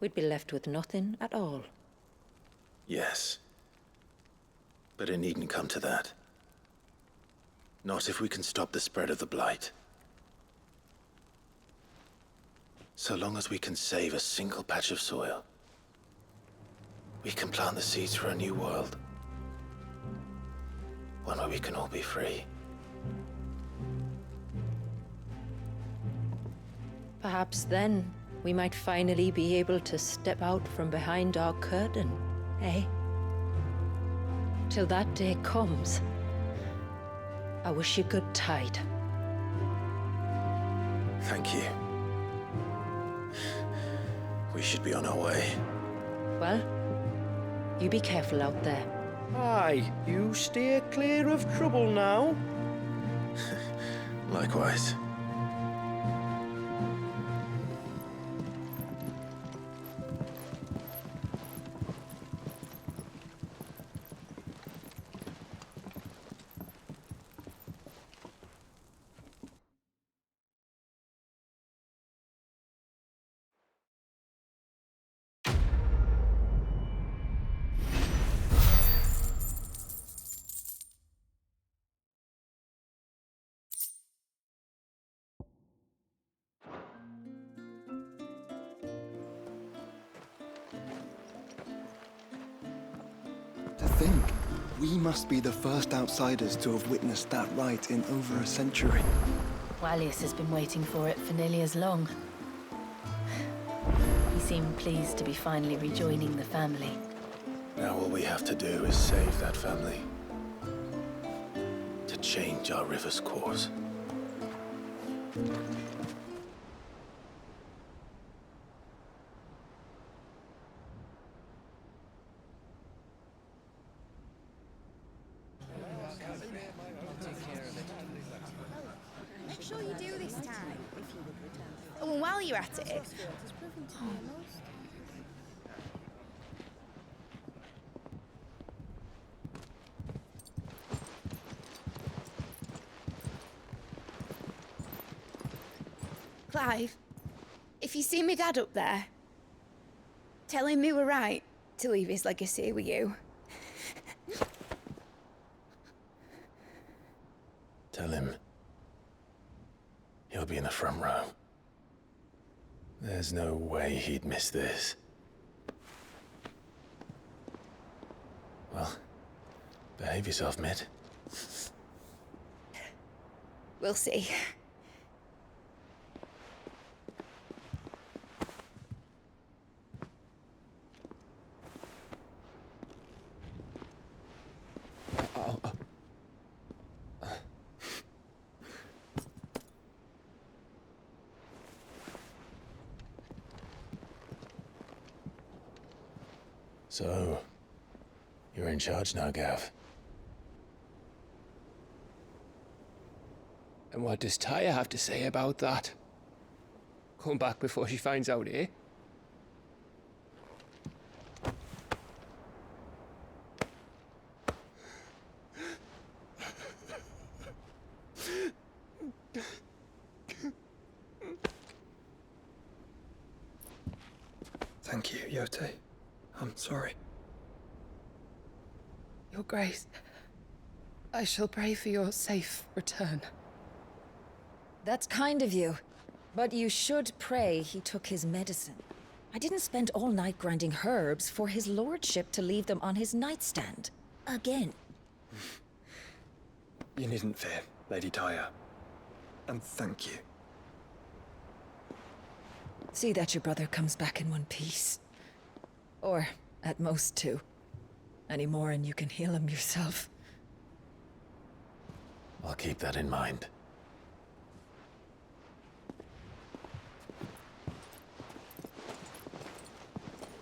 Speaker 5: we'd be left with nothing at all.
Speaker 2: Yes. But it needn't come to that. Not if we can stop the spread of the Blight. So long as we can save a single patch of soil, we can plant the seeds for a new world. One where we can all be free.
Speaker 5: Perhaps then, we might finally be able to step out from behind our curtain, eh? Till that day comes, I wish you good tide.
Speaker 2: Thank you. We should be on our way.
Speaker 5: Well, you be careful out there.
Speaker 8: Aye, you steer clear of trouble now.
Speaker 2: Likewise.
Speaker 4: To think, we must be the first outsiders to have witnessed that rite in over a century.
Speaker 10: Walias has been waiting for it for nearly as long. He seemed pleased to be finally rejoining the family.
Speaker 2: Now all we have to do is save that family. To change our river's course.
Speaker 11: Make sure you do this time. Oh, and while you're at it... Clive, if you see me dad up there, tell him we were right to leave his legacy with you.
Speaker 2: Tell him he'll be in the front row. There's no way he'd miss this. Well, behave yourself, Mid.
Speaker 11: We'll see.
Speaker 2: So, you're in charge now, Gav.
Speaker 12: And what does Tyre have to say about that? Come back before she finds out, eh?
Speaker 3: Thank you, Yote. I'm sorry.
Speaker 13: Your Grace, I shall pray for your safe return.
Speaker 5: That's kind of you. But you should pray he took his medicine. I didn't spend all night grinding herbs for his lordship to leave them on his nightstand. Again.
Speaker 4: You needn't fear, Lady Tyre. And thank you.
Speaker 5: See that your brother comes back in one piece. Or, at most, two. Any more and you can heal him yourself.
Speaker 2: I'll keep that in mind.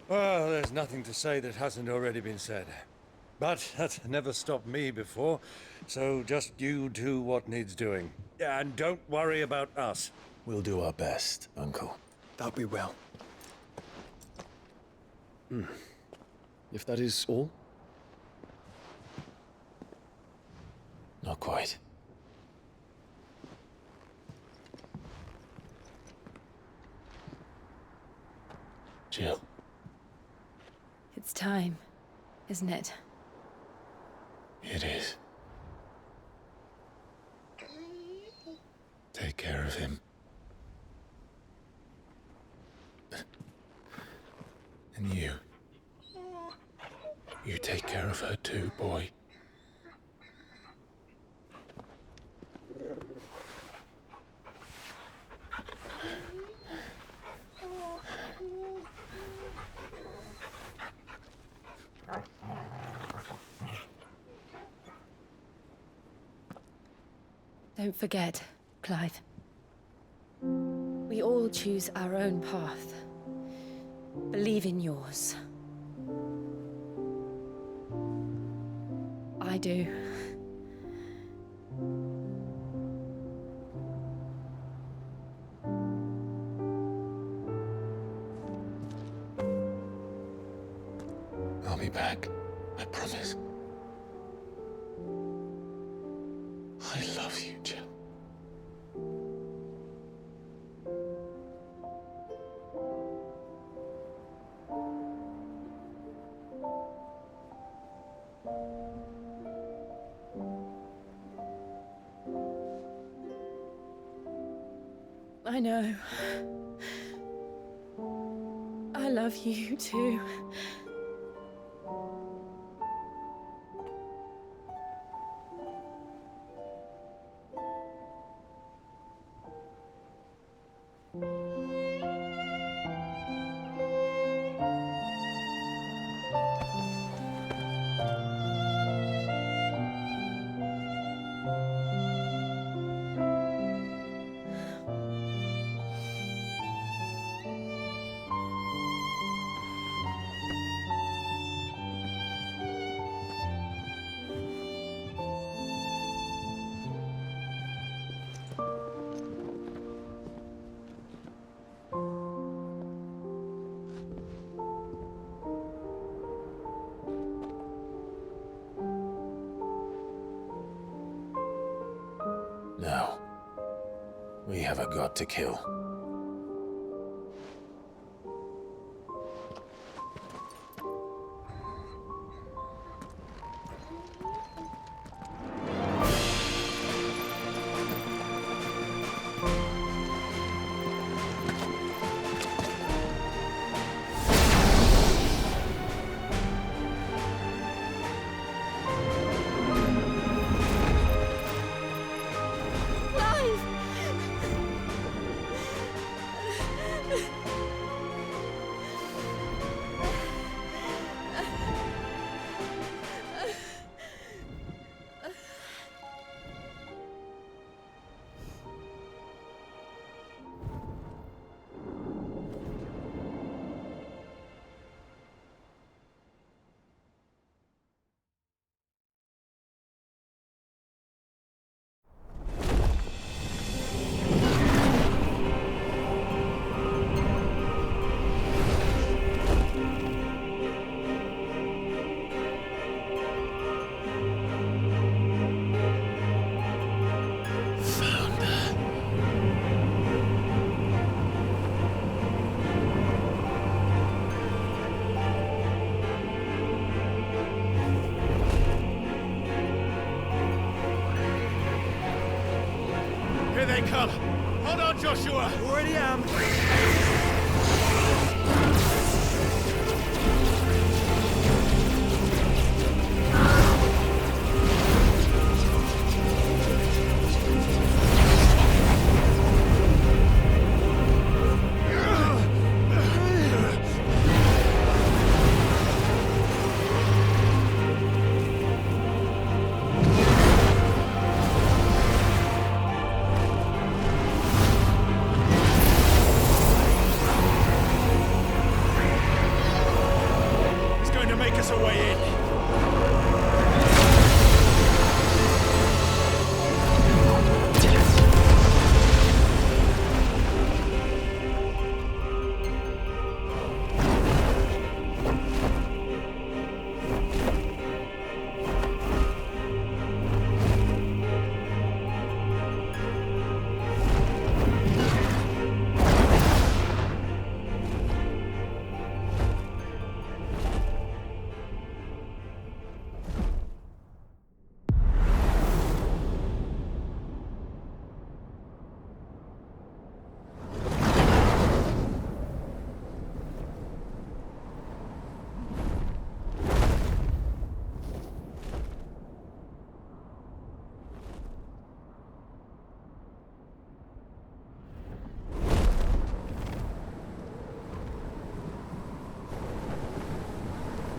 Speaker 14: Well, there's nothing to say that hasn't already been said. But that's never stopped me before, so just you do what needs doing. And don't worry about us.
Speaker 2: We'll do our best, Uncle.
Speaker 4: That'll be well.
Speaker 12: If that is all?
Speaker 2: Not quite. Jill.
Speaker 13: It's time, isn't it?
Speaker 2: It is. Take care of him. And you. You take care of her too, boy.
Speaker 13: Don't forget, Clive. We all choose our own path. Believe in yours. I do.
Speaker 2: I'll be back. I promise. I love you, Jill.
Speaker 13: I know. I love you too.
Speaker 2: We have a god to kill.
Speaker 14: Here they come! Hold on, Joshua!
Speaker 8: Already am.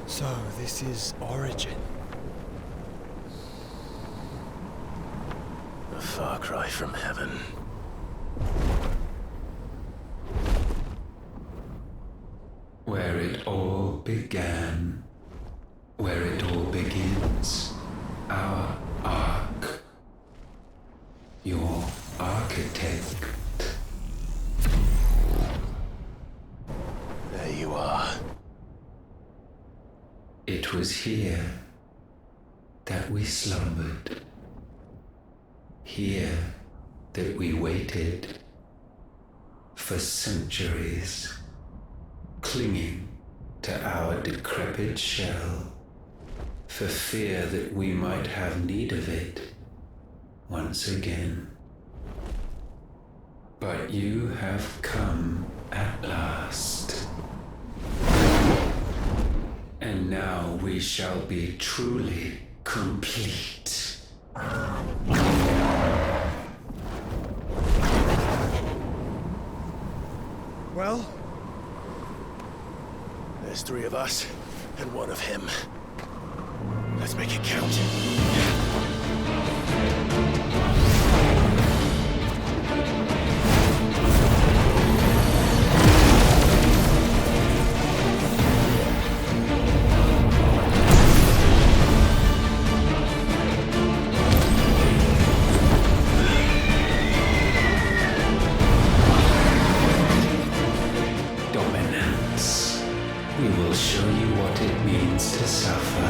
Speaker 3: So, this is Origin.
Speaker 2: A far cry from heaven.
Speaker 15: Where it all began. Where it all begins. Our ark. Your architect.
Speaker 2: There you are.
Speaker 15: It was here that we slumbered. Here that we waited for centuries, clinging to our decrepit shell, for fear that we might have need of it once again. But you have come at last. And now we shall be truly complete.
Speaker 2: Well? There's 3 of us, and 1 of him. Let's make it count.
Speaker 15: We will show you what it means to suffer.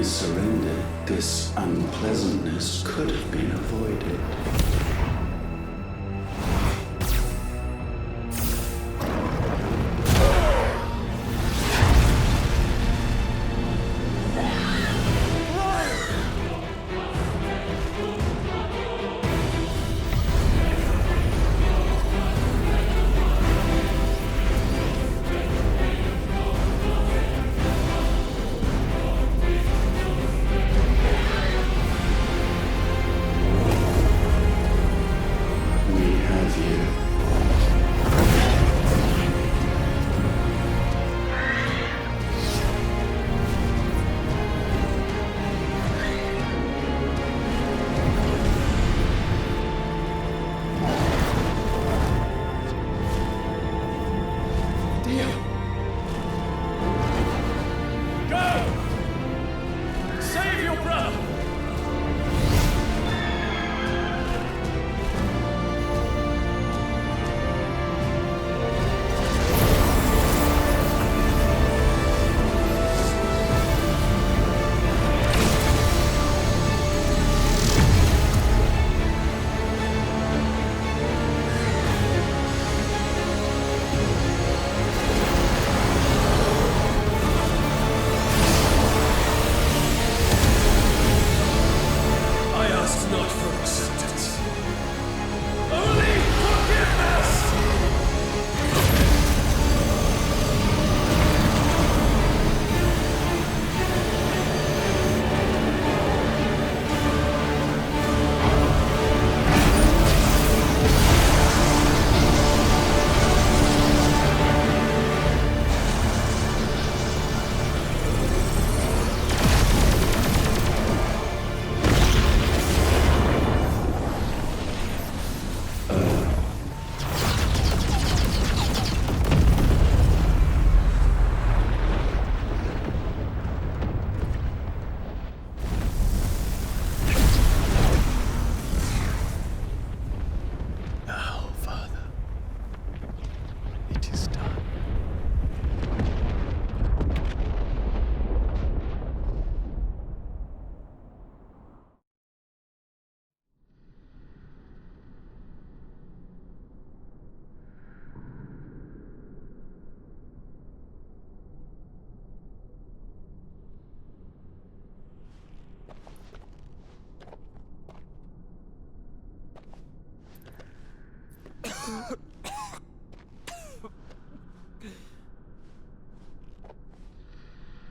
Speaker 15: surrendered, this unpleasantness could have been avoided.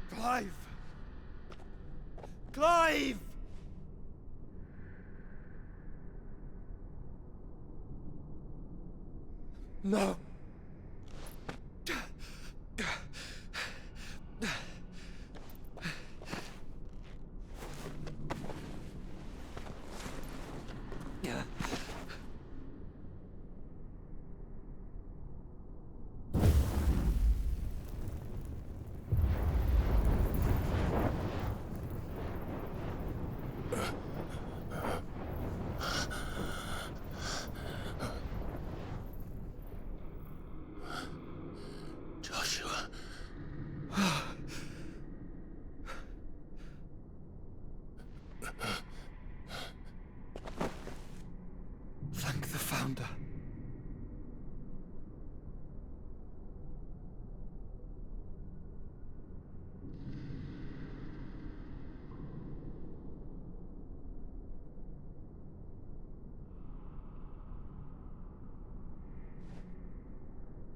Speaker 3: Clive! Clive! No. Thank the Founder.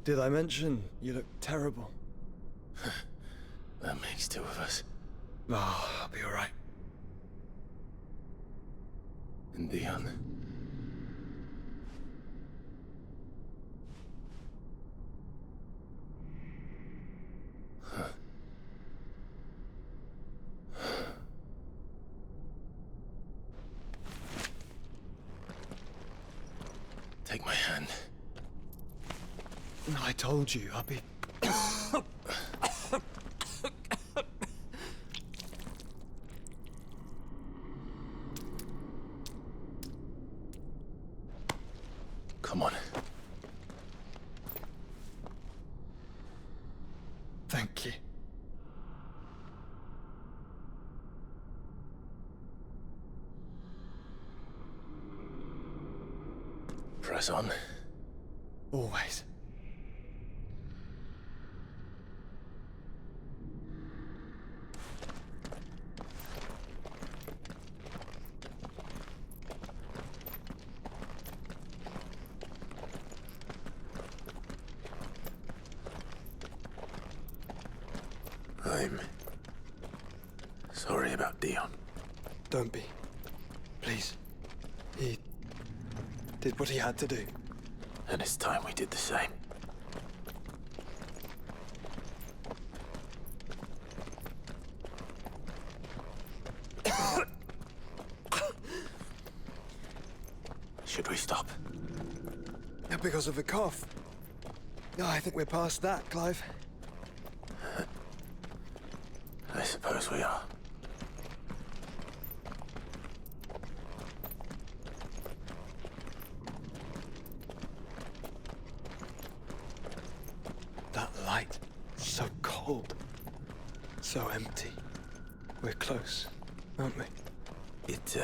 Speaker 3: Did I mention you look terrible?
Speaker 2: That makes two of us.
Speaker 3: Oh, I'll be all right.
Speaker 2: And Dion. Take my hand.
Speaker 3: I told you, I'll be...
Speaker 2: Come on.
Speaker 3: Thank you.
Speaker 14: Press on.
Speaker 4: Always.
Speaker 2: I'm sorry about Dion.
Speaker 4: Don't be. Please. He did what he had to do.
Speaker 2: And it's time we did the same. Should we stop?
Speaker 4: Because of the cough. No, I think we're past that, Clive.
Speaker 2: I suppose we are.
Speaker 4: That light, so cold, so empty. We're close, aren't we?
Speaker 2: It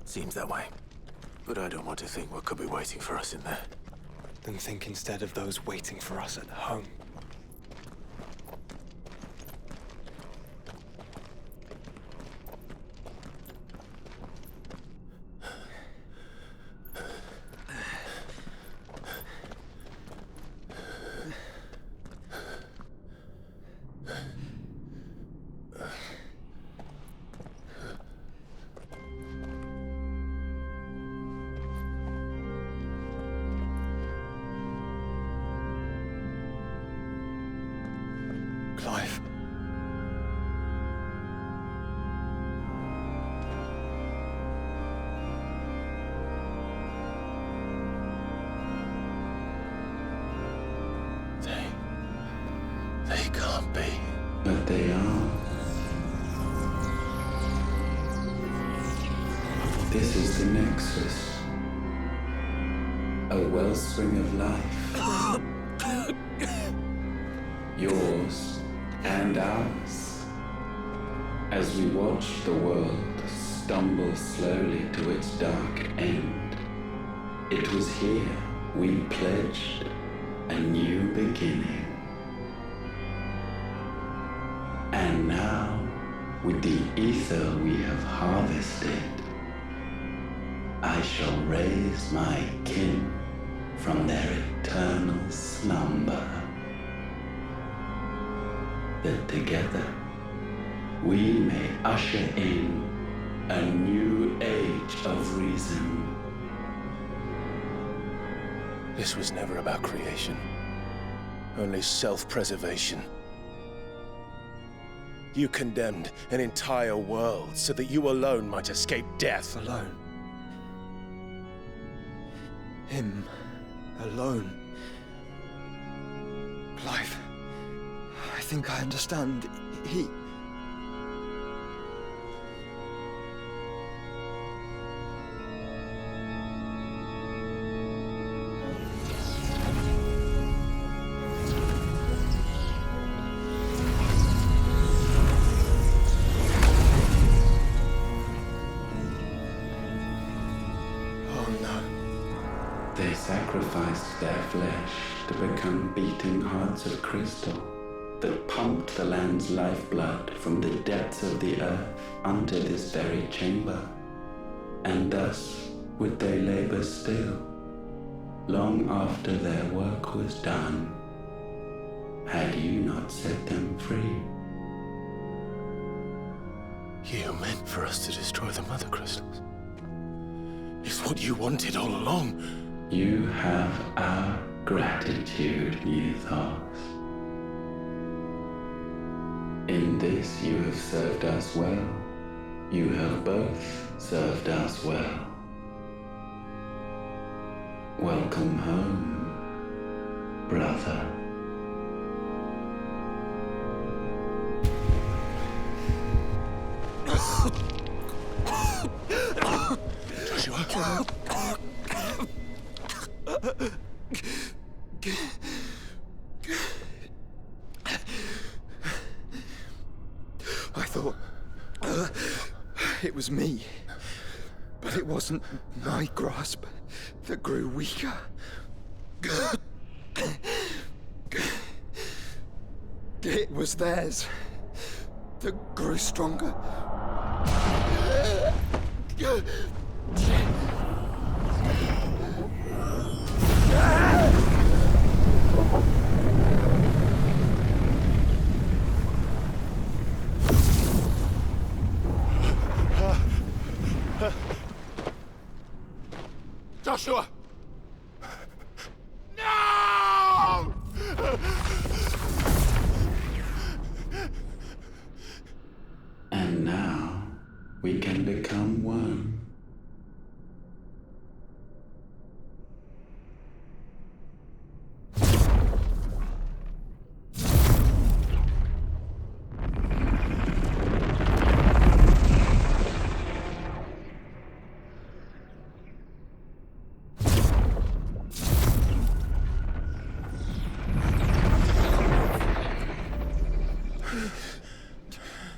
Speaker 2: seems that way. But I don't want to think what could be waiting for us in there.
Speaker 4: Then think instead of those waiting for us at home. Clive.
Speaker 2: They can't be.
Speaker 15: But they are. This is the Nexus. A wellspring of life. Yours and ours. As we watch the world stumble slowly to its dark end, it was here we pledged a new beginning. And now, with the ether we have harvested, I shall raise my kin from their eternal slumber. That together we may usher in a new age of reason.
Speaker 2: This was never about creation. Only self-preservation. You condemned an entire world so that you alone might escape death.
Speaker 4: Alone. Him. Alone. Clive. I think I understand. He...
Speaker 15: They sacrificed their flesh to become beating hearts of crystal that pumped the land's lifeblood from the depths of the earth unto this very chamber. And thus would they labor still, long after their work was done, had you not set them free.
Speaker 2: You meant for us to destroy the mother crystals. It's what you wanted all along.
Speaker 15: You have our gratitude, Mythos. In this you have served us well. You have both served us well. Welcome home, brother.
Speaker 2: Joshua.
Speaker 4: I thought it was me.
Speaker 16: But it wasn't my grasp that grew weaker. It was theirs that grew stronger.
Speaker 17: Joshua! No!
Speaker 15: And now we can become one.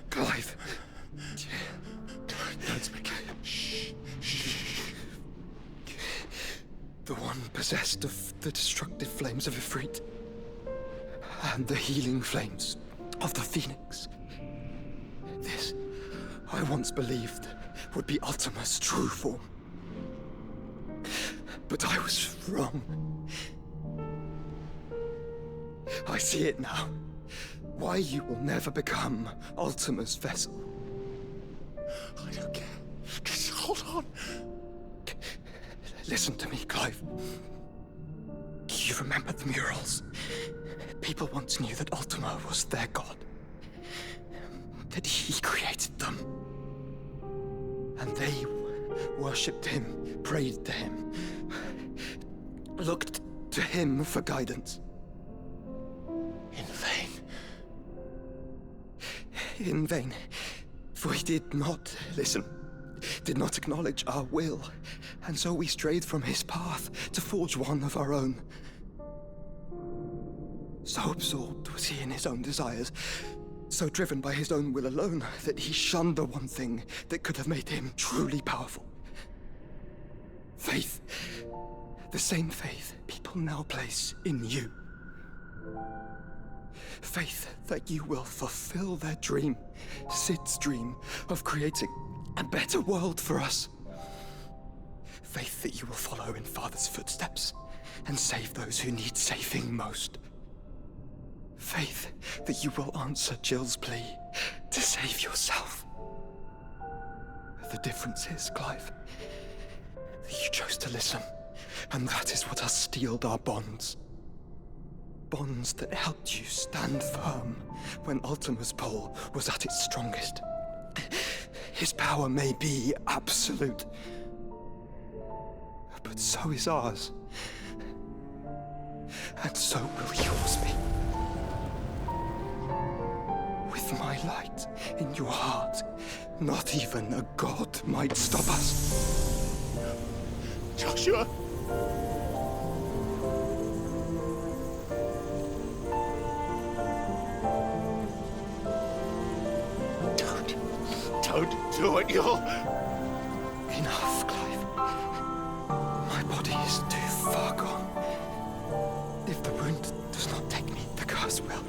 Speaker 16: Clive. Don't speak. The one possessed of the destructive flames of Ifrit and the healing flames of the Phoenix. This, I once believed, would be Ultima's true form. But I was wrong. I see it now. Why you will never become Ultima's vessel.
Speaker 17: I don't care. Just hold on.
Speaker 16: Listen to me, Clive. You remember the murals? People once knew that Ultima was their god. That he created them. And they worshipped him, prayed to him, looked to him for guidance. In vain. In vain. For he did not listen, did not acknowledge our will, and so we strayed from his path to forge one of our own. So absorbed was he in his own desires, so driven by his own will alone, that he shunned the one thing that could have made him truly powerful. Faith. The same faith people now place in you. Faith that you will fulfill their dream, Sid's dream, of creating a better world for us. Faith that you will follow in Father's footsteps and save those who need saving most. Faith that you will answer Jill's plea to save yourself. The difference is, Clive, that you chose to listen, and that is what has steeled our bonds. Bonds that helped you stand firm when Ultima's pull was at its strongest. His power may be absolute, but so is ours. And so will yours be. With my light in your heart, not even a god might stop us.
Speaker 17: Joshua! Don't do it, you'll...
Speaker 16: Enough, Clive. My body is too far gone. If the wound does not take me, the curse will.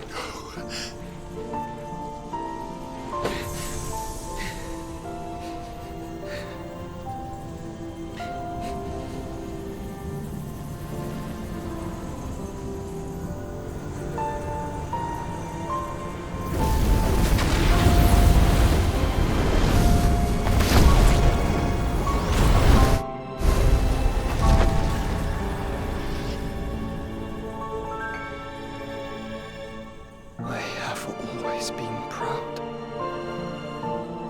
Speaker 16: I have always been proud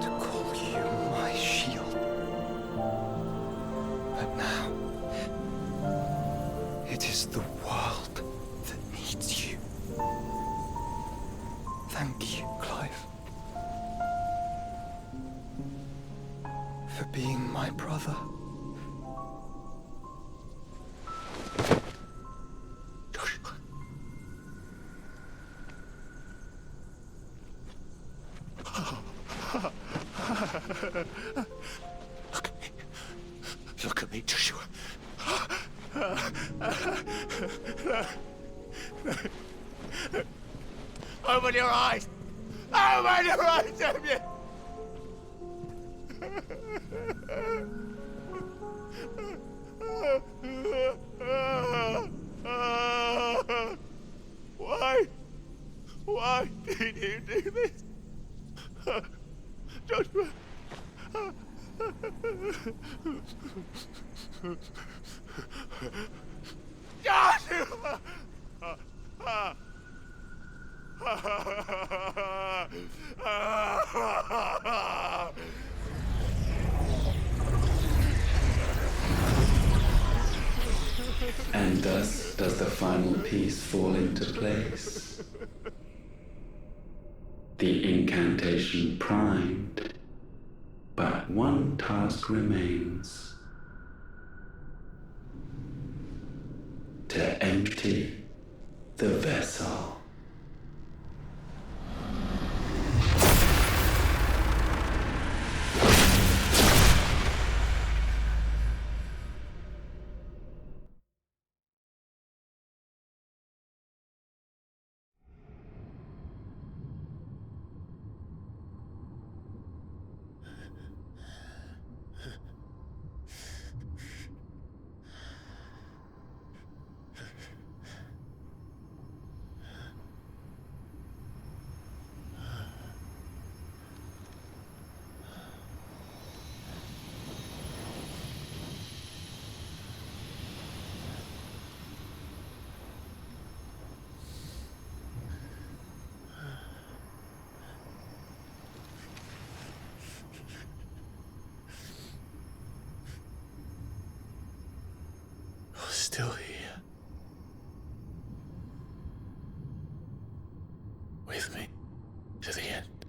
Speaker 16: to call you my shield. But now, it is the world that needs you. Thank you, Clive, for being my brother.
Speaker 17: Look at me. Look at me, Joshua. Open your eyes! Open your eyes, Damien! Why? Why did you do this? Joshua! Joshua!
Speaker 15: And thus does the final piece fall into place. The incantation primed, but one task remains. To empty the vessel.
Speaker 2: Still here. With me to the end.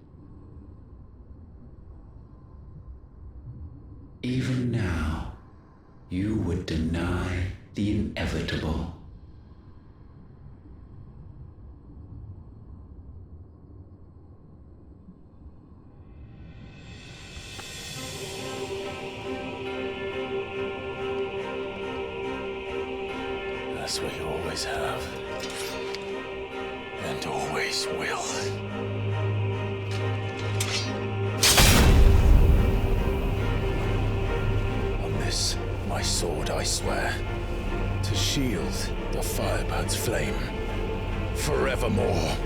Speaker 15: Even now, you would deny the inevitable.
Speaker 2: As we always have, and always will. On this, my sword, I swear, to shield the Firebird's flame forevermore.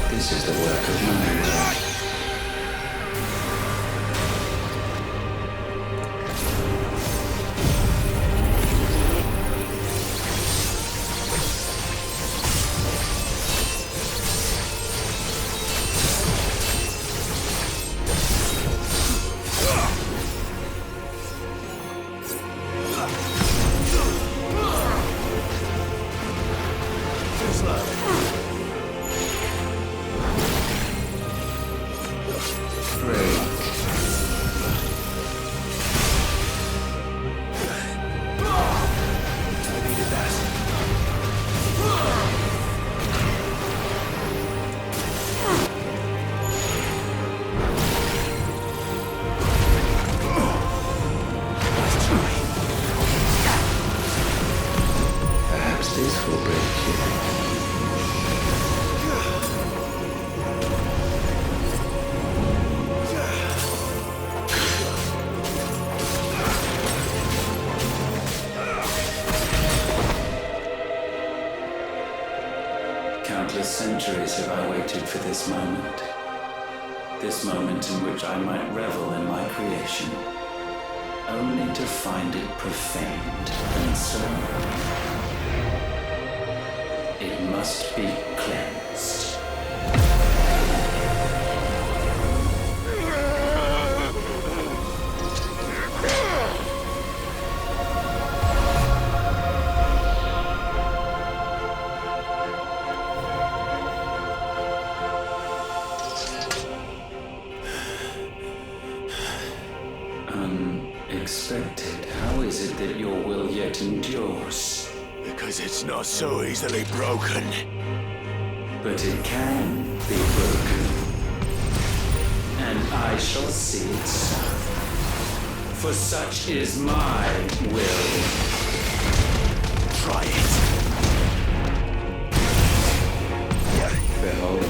Speaker 15: This is the work of mind. This will break you. Countless centuries have I waited for this moment. This moment in which I might revel in my creation, only to find it profaned and so it must be cleansed. Unexpected. How is it that your will yet endures?
Speaker 17: Because it's not so easily broken.
Speaker 15: But it can be broken. And I shall see it so. For such is my will.
Speaker 17: Try it.
Speaker 15: Behold.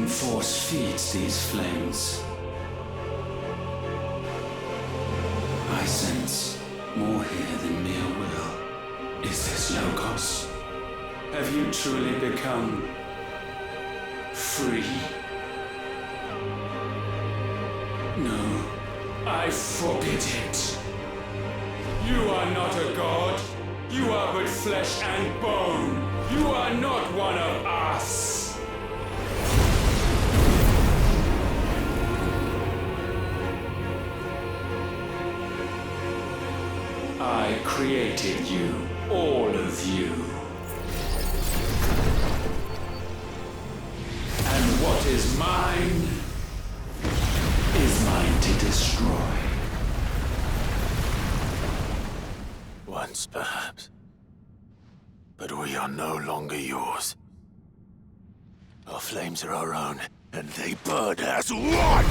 Speaker 15: Force feeds these flames. I sense more here than mere will. Is this Logos? Have you truly become free? No, I forbid it. You are not a god. You are but flesh and bone. You are not one of us. I created you, all of you. And what is mine to destroy.
Speaker 17: Once, perhaps. But we are no longer yours. Our flames are our own, and they burn as one!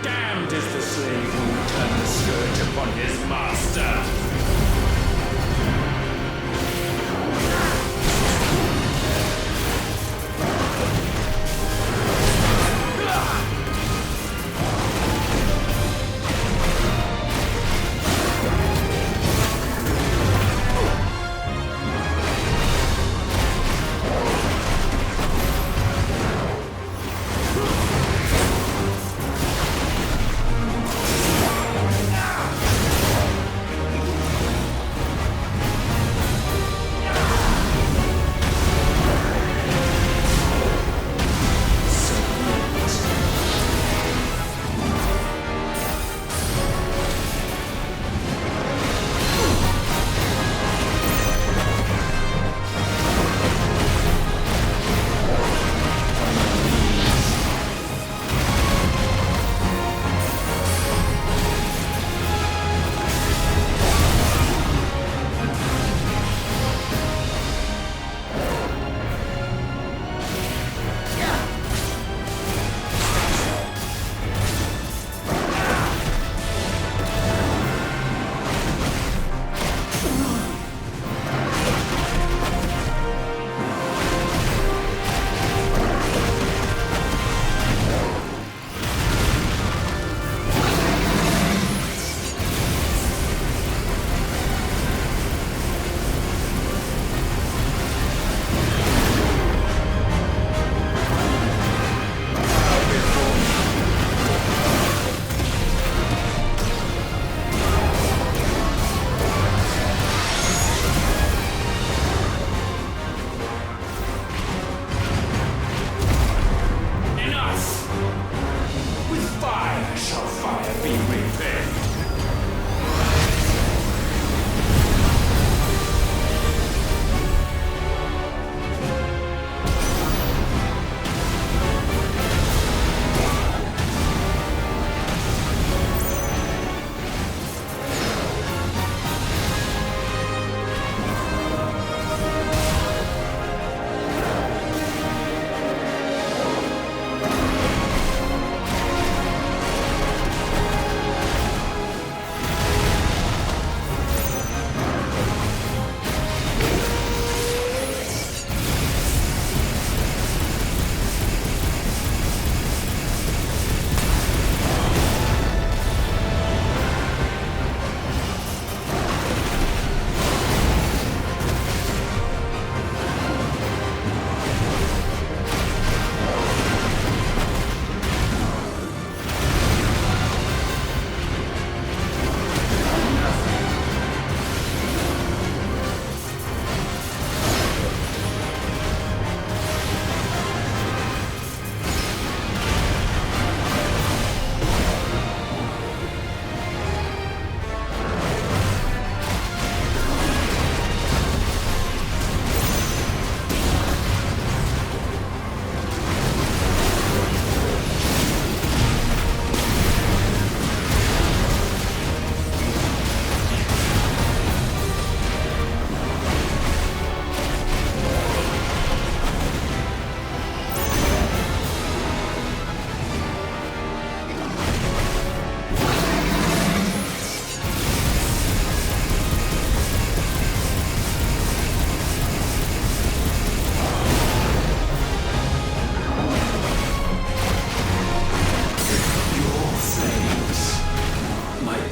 Speaker 15: Damned is the slave who will turn the scourge upon his master!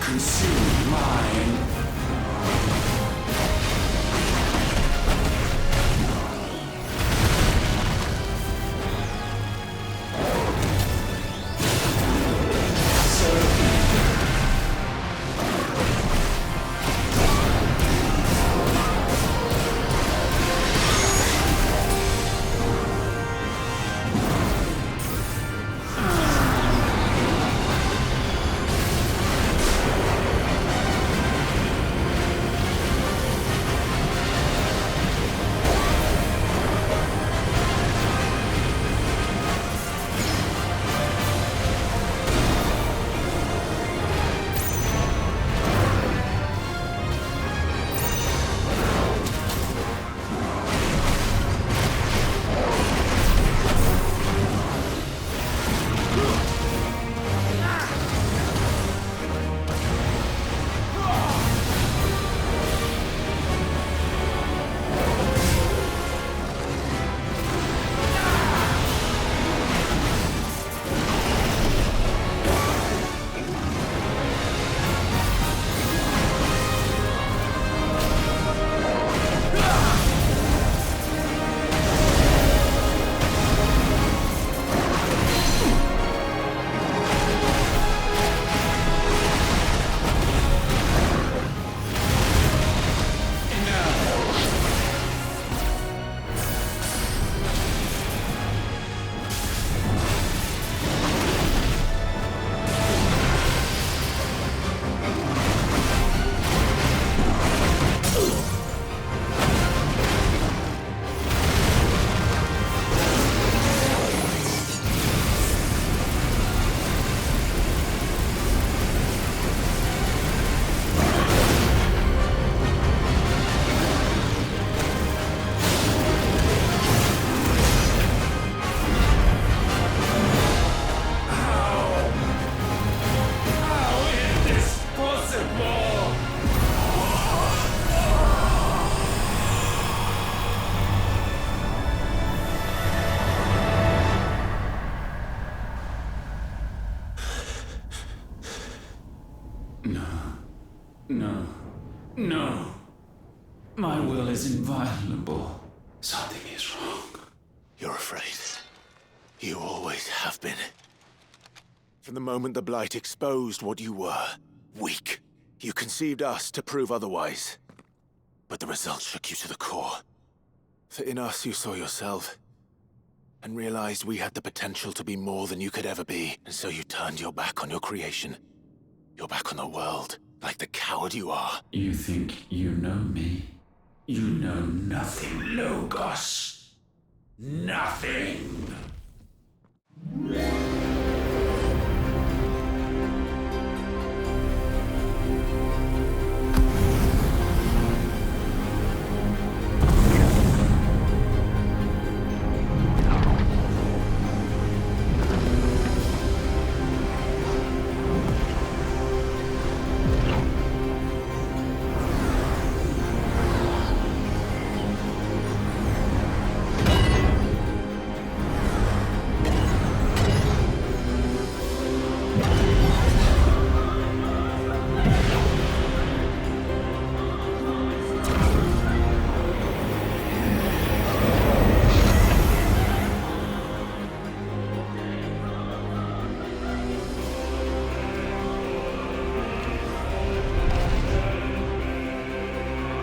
Speaker 15: consume mine. No. My will is inviolable. Something is wrong.
Speaker 17: You're afraid. You always have been. From the moment the Blight exposed what you were, weak, you conceived us to prove otherwise. But the results shook you to the core. For in us you saw yourself, and realized we had the potential to be more than you could ever be, and so you turned your back on your creation. Your back on the world, like the coward you are.
Speaker 15: You think you know me? You know nothing, Logos. Nothing.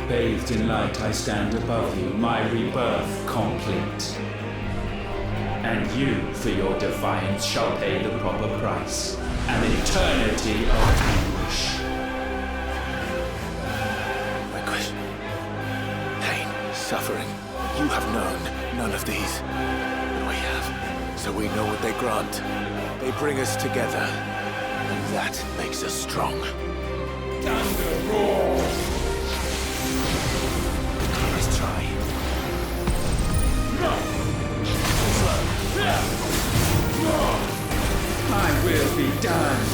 Speaker 15: Bathed in light, I stand above you, my rebirth complete. And you, for your defiance, shall pay the proper price. An eternity of anguish.
Speaker 17: Anguish. Pain. Suffering. You have known none of these. But we have. So we know what they grant. They bring us together. And that makes us strong.
Speaker 15: Thunder roars!
Speaker 17: Let's try.
Speaker 15: My will be done.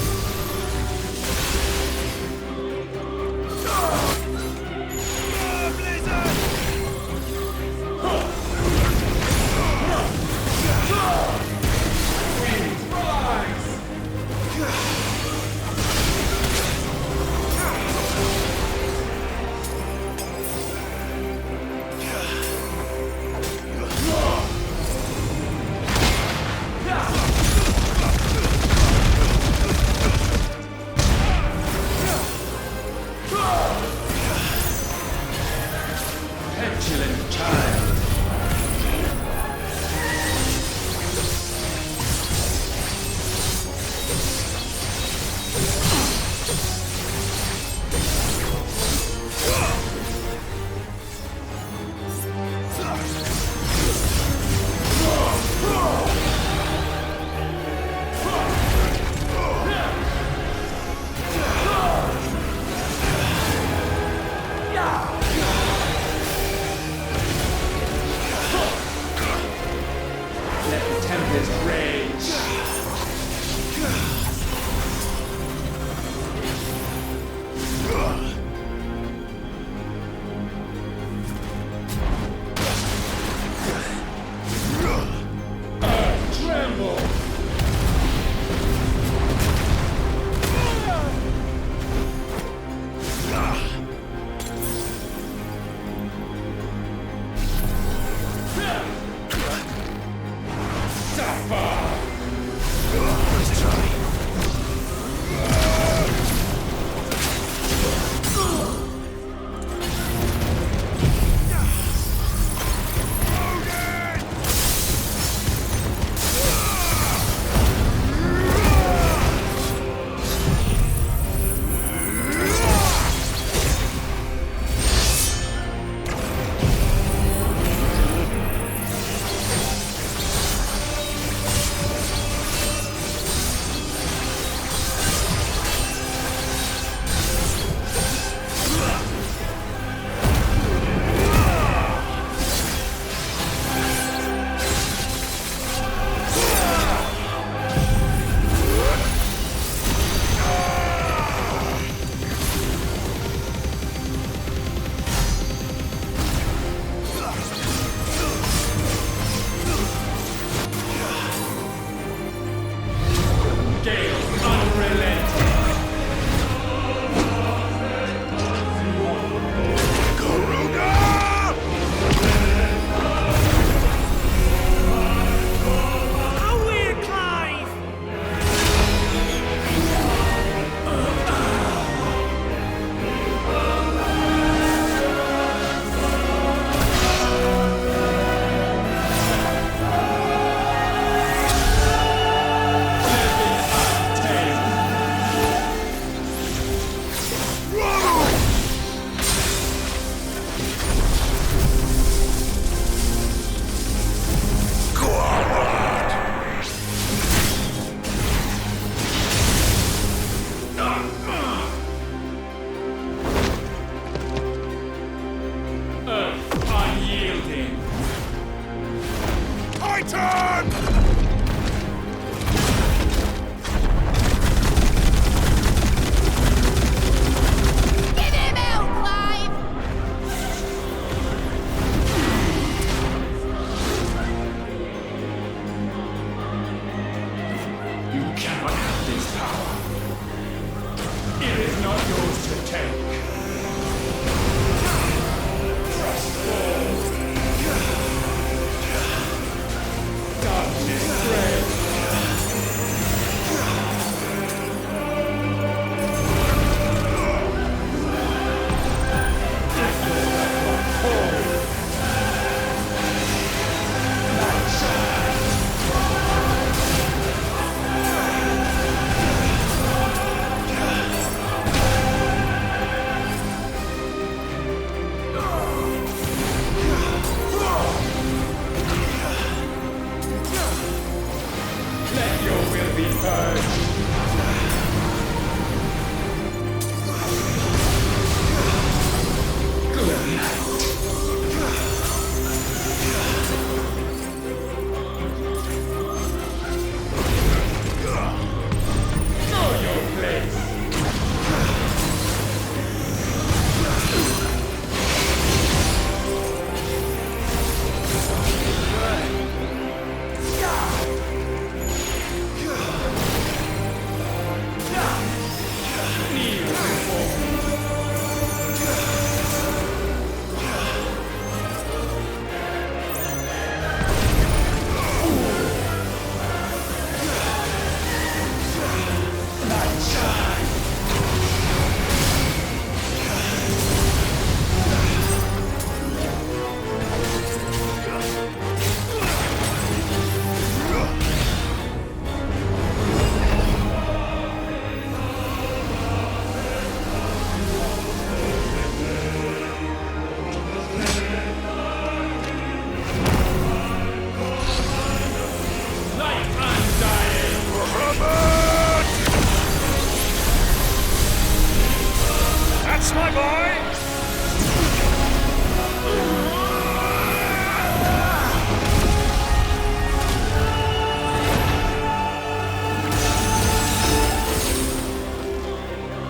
Speaker 14: Bounce, my boy!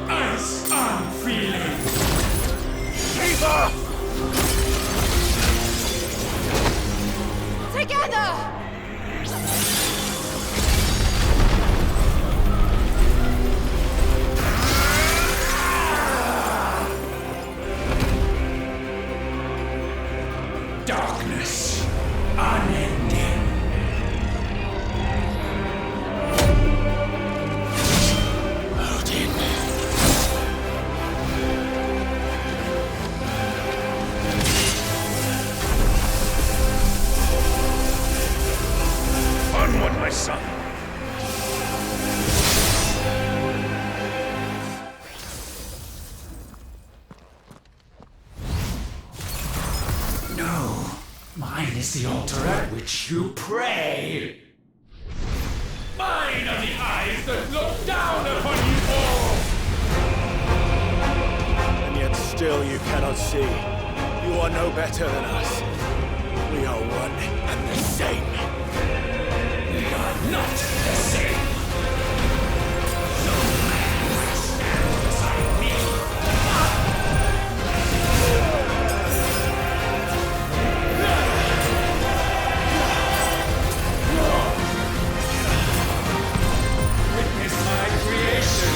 Speaker 18: Ice unfeeling!
Speaker 14: Cheezur!
Speaker 11: Together!
Speaker 18: Darkness, unending. Odin.
Speaker 14: Onward, my son!
Speaker 18: No, mine is the altar at which you pray. Mine are the eyes that look down upon you all.
Speaker 2: And yet still you cannot see. You are no better than us. We are one and the same.
Speaker 18: We are not the same. No man stands beside me. Witness my creation.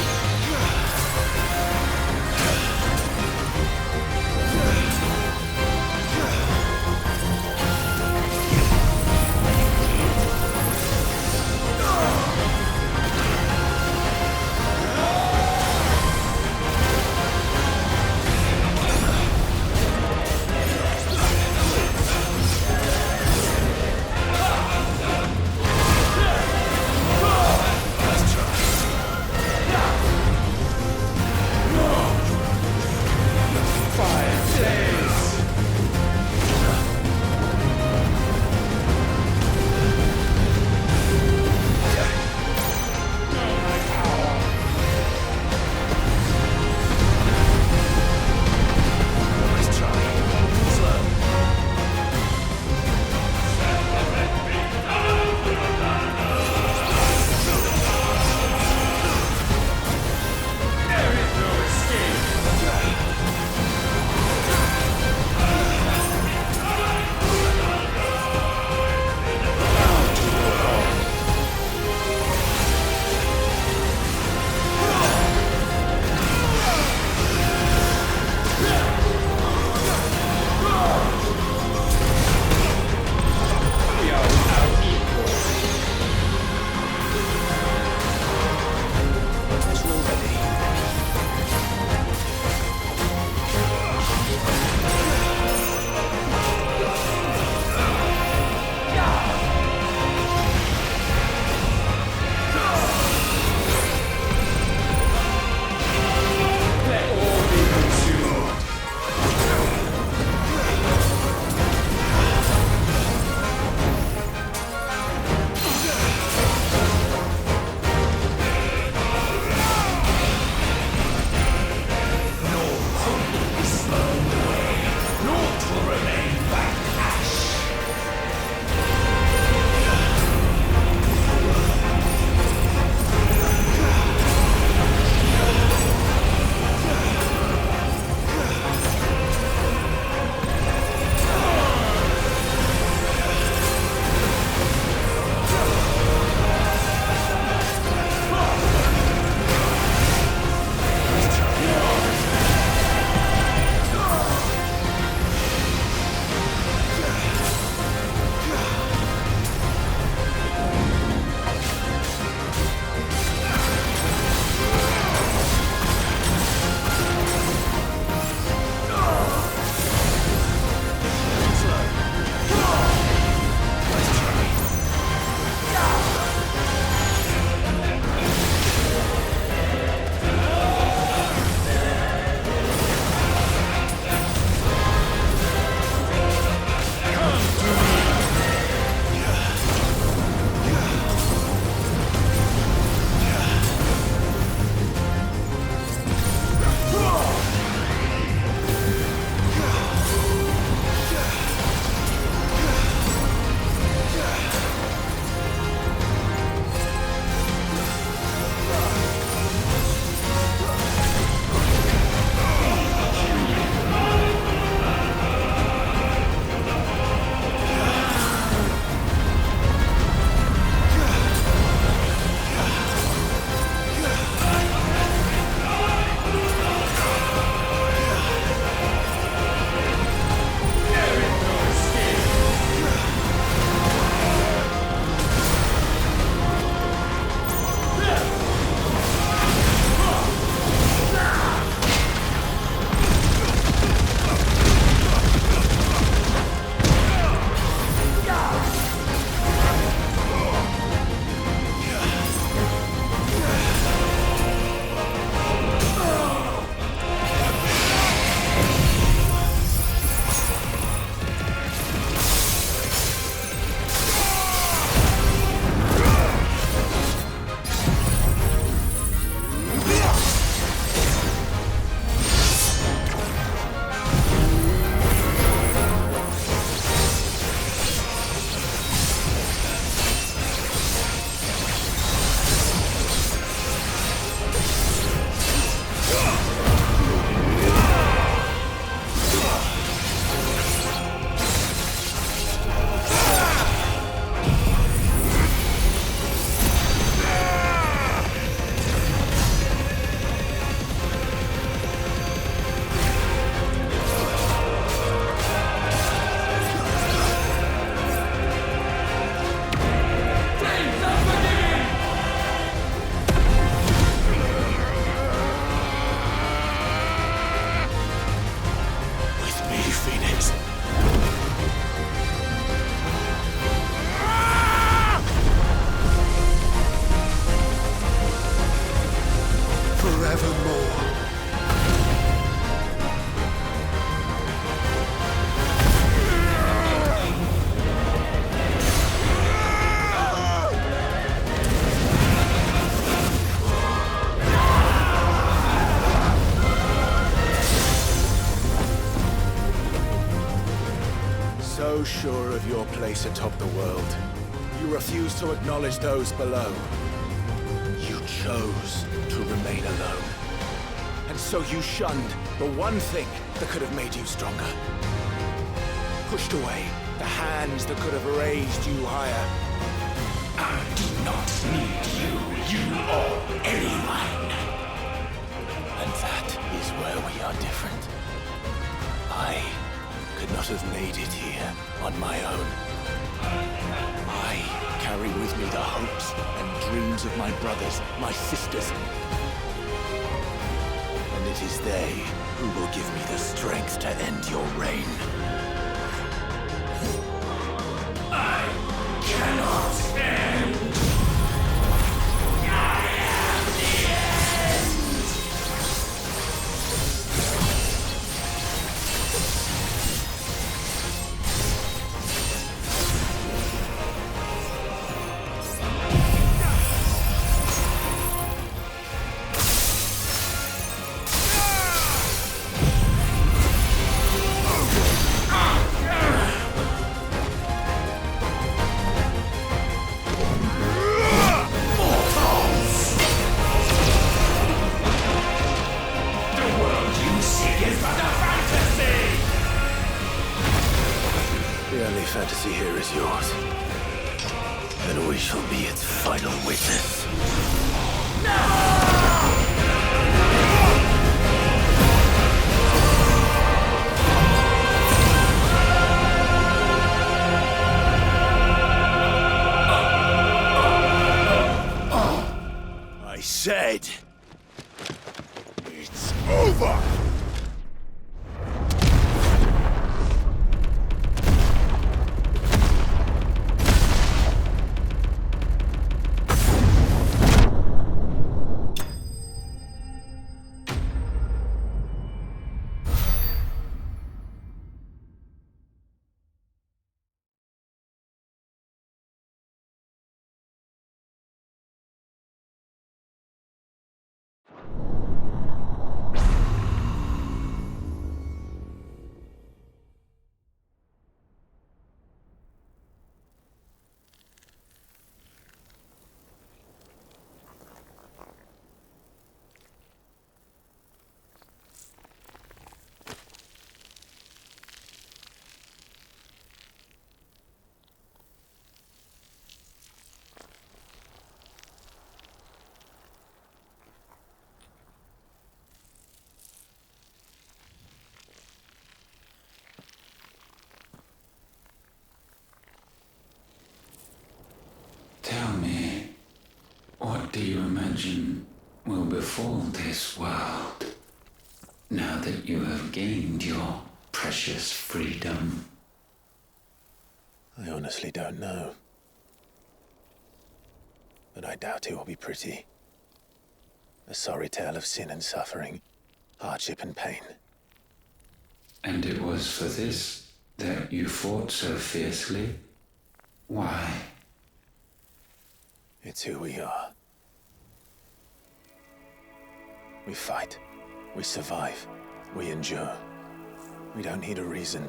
Speaker 17: so sure of your place atop the world, you refused to acknowledge those below. You chose to remain alone. And so you shunned the one thing that could have made you stronger. Pushed away the hands that could have raised you higher.
Speaker 18: I do not need you, you or anyone.
Speaker 17: And that is where we are different. I could not have made it here on my own. I carry with me the hopes and dreams of my brothers, my sisters. And it is they who will give me the strength to end your reign.
Speaker 18: I cannot end.
Speaker 17: The only fantasy here is yours. And we shall be its final witness. I said, it's over!
Speaker 15: Tell me, what do you imagine will befall this world now that you have gained your precious freedom?
Speaker 2: I honestly don't know. But I doubt it will be pretty. A sorry tale of sin and suffering, hardship and pain.
Speaker 15: And it was for this that you fought so fiercely? Why?
Speaker 2: It's who we are. We fight. We survive. We endure. We don't need a reason.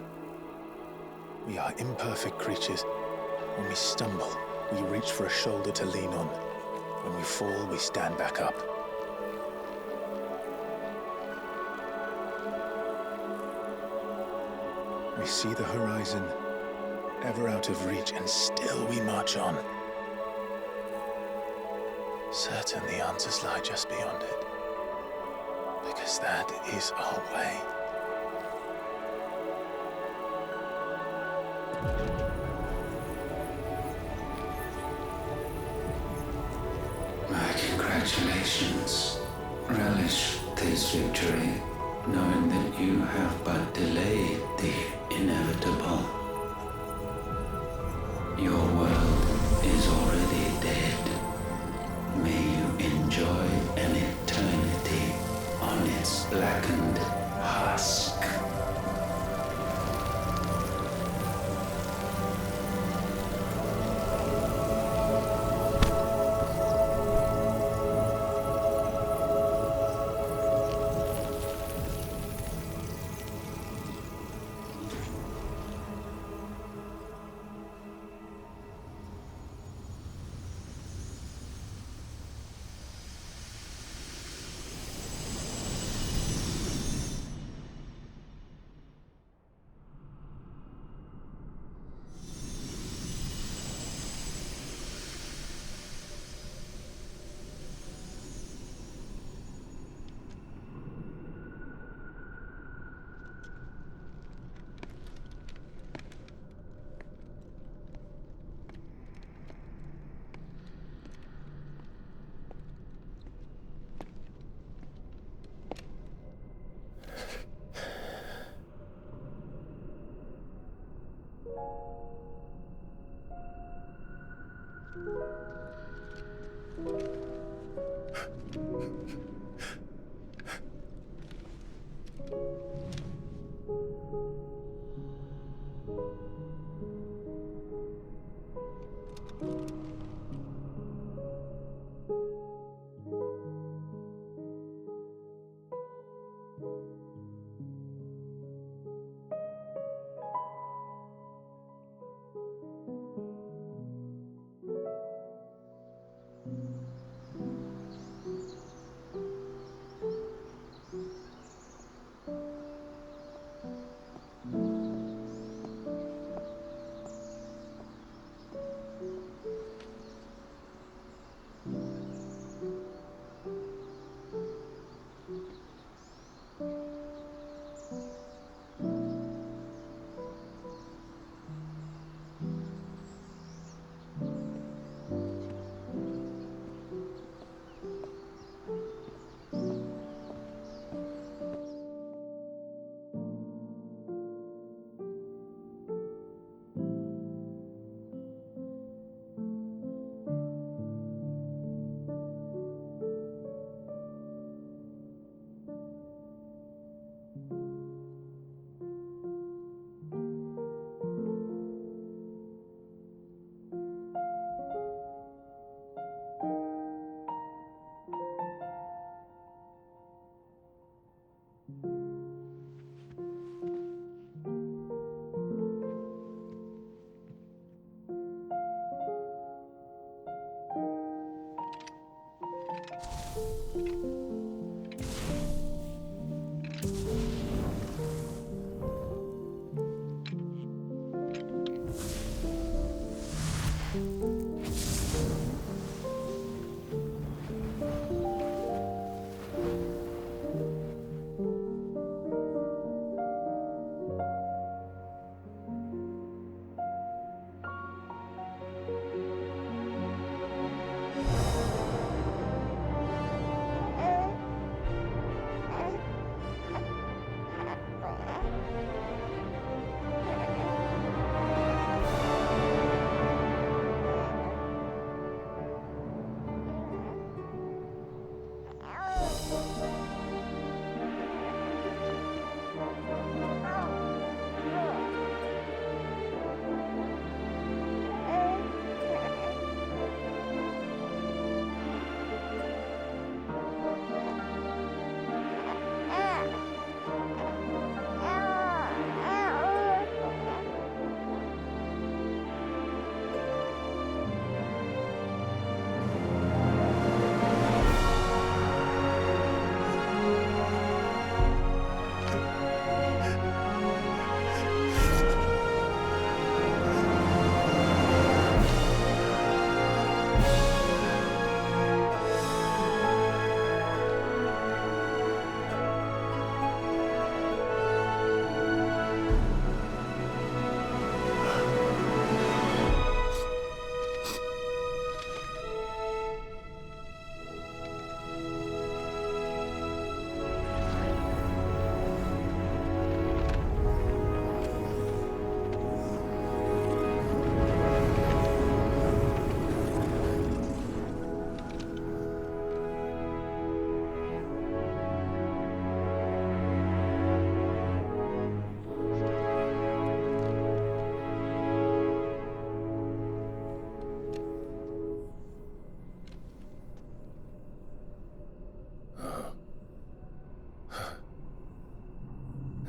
Speaker 2: We are imperfect creatures. When we stumble, we reach for a shoulder to lean on. When we fall, we stand back up. We see the horizon, ever out of reach, and still we march on. Certain the answers lie just beyond it. Because that is our way.
Speaker 15: My congratulations. Relish this victory, knowing that you have but delayed the inevitable. Your world is already dead. May you enjoy an eternity on its blackened husk.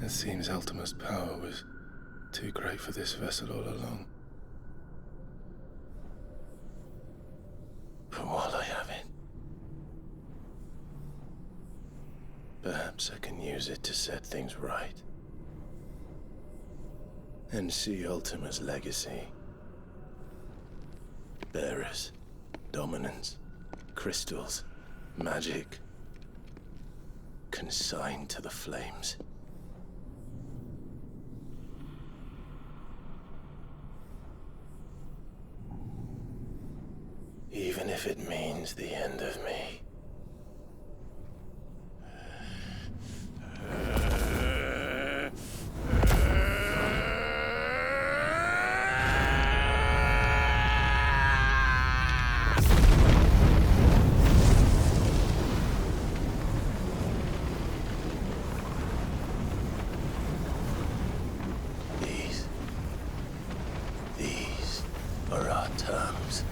Speaker 15: It seems Ultima's power was too great for this vessel all along.
Speaker 2: But while I have it, perhaps I can use it to set things right. And see Ultima's legacy. Bearers, dominance, crystals, magic, consigned to the flames. Even if it means the end of me. These are our terms.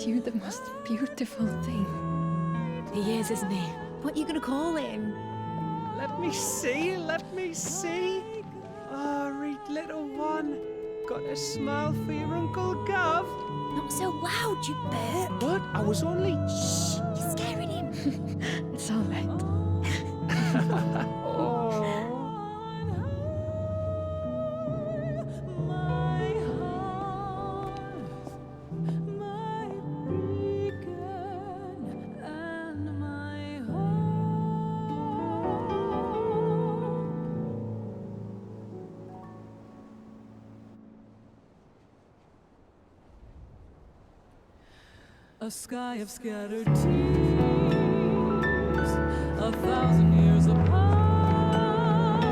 Speaker 6: you the most beautiful thing.
Speaker 10: He is, isn't he? What are you going to call him?
Speaker 3: Let me see, let me see. Oh, read little one. Got a smile for your Uncle Gav.
Speaker 10: Not so loud, you Bert.
Speaker 3: What? I was only...
Speaker 10: Shh, you're scaring him.
Speaker 6: It's all right.
Speaker 19: A sky of scattered tears, 1,000 years apart.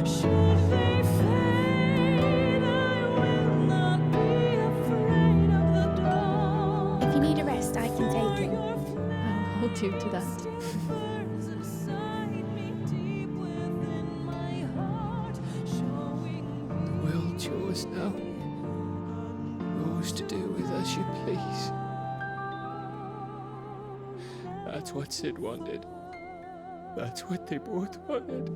Speaker 19: Should they fade, I will not be afraid of the dawn.
Speaker 11: If you need a rest, I can take him.
Speaker 6: I'll hold you to that.
Speaker 12: The world's yours now. Yours to do with as you please. That's what Sid wanted. That's what they both wanted.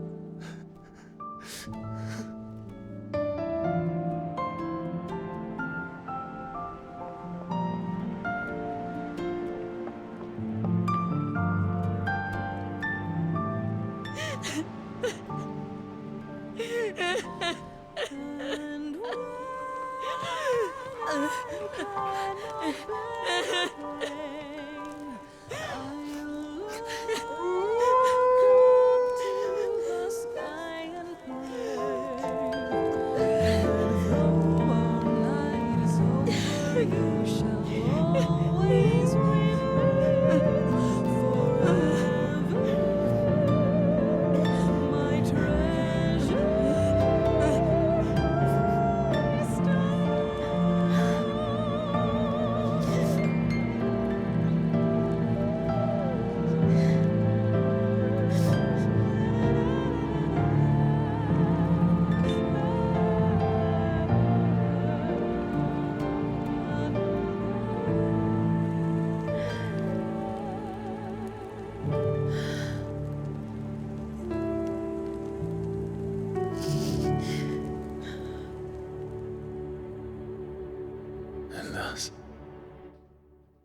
Speaker 2: And thus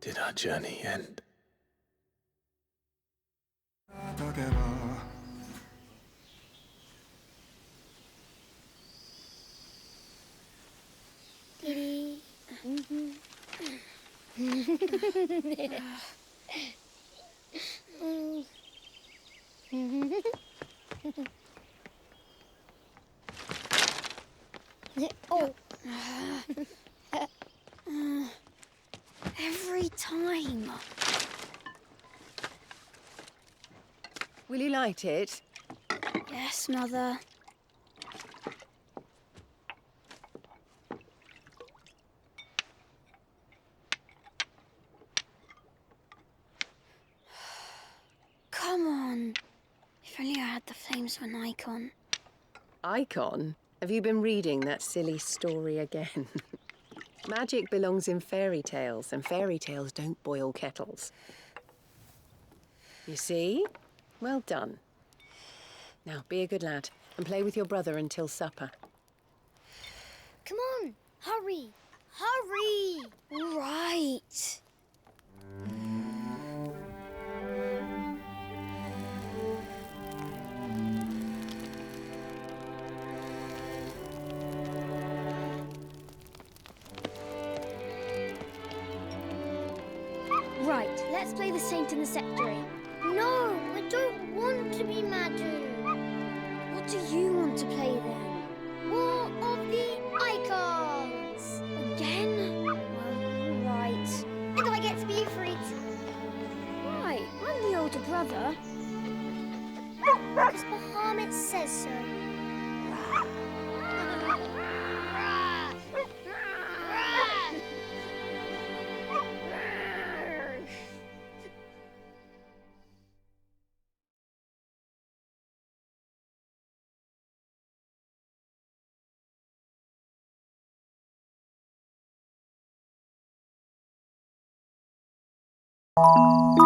Speaker 2: did our journey end.
Speaker 11: Kitty. Oh. Every time.
Speaker 20: Will you light it?
Speaker 11: Yes, Mother. Come on. If only I had the flames of an icon.
Speaker 20: Icon? Have you been reading that silly story again? Magic belongs in fairy tales, and fairy tales don't boil kettles. You see? Well done. Now, be a good lad and play with your brother until supper.
Speaker 11: Come on, hurry. Hurry! All right. Right, let's play the Saint in the Secretary. No, I don't want to be Madu. What do you want to play then? War of the Icons! Again? Well, right. And I get to be Ifrit. Right, I'm the older brother. Because Bahamut says so.
Speaker 19: you.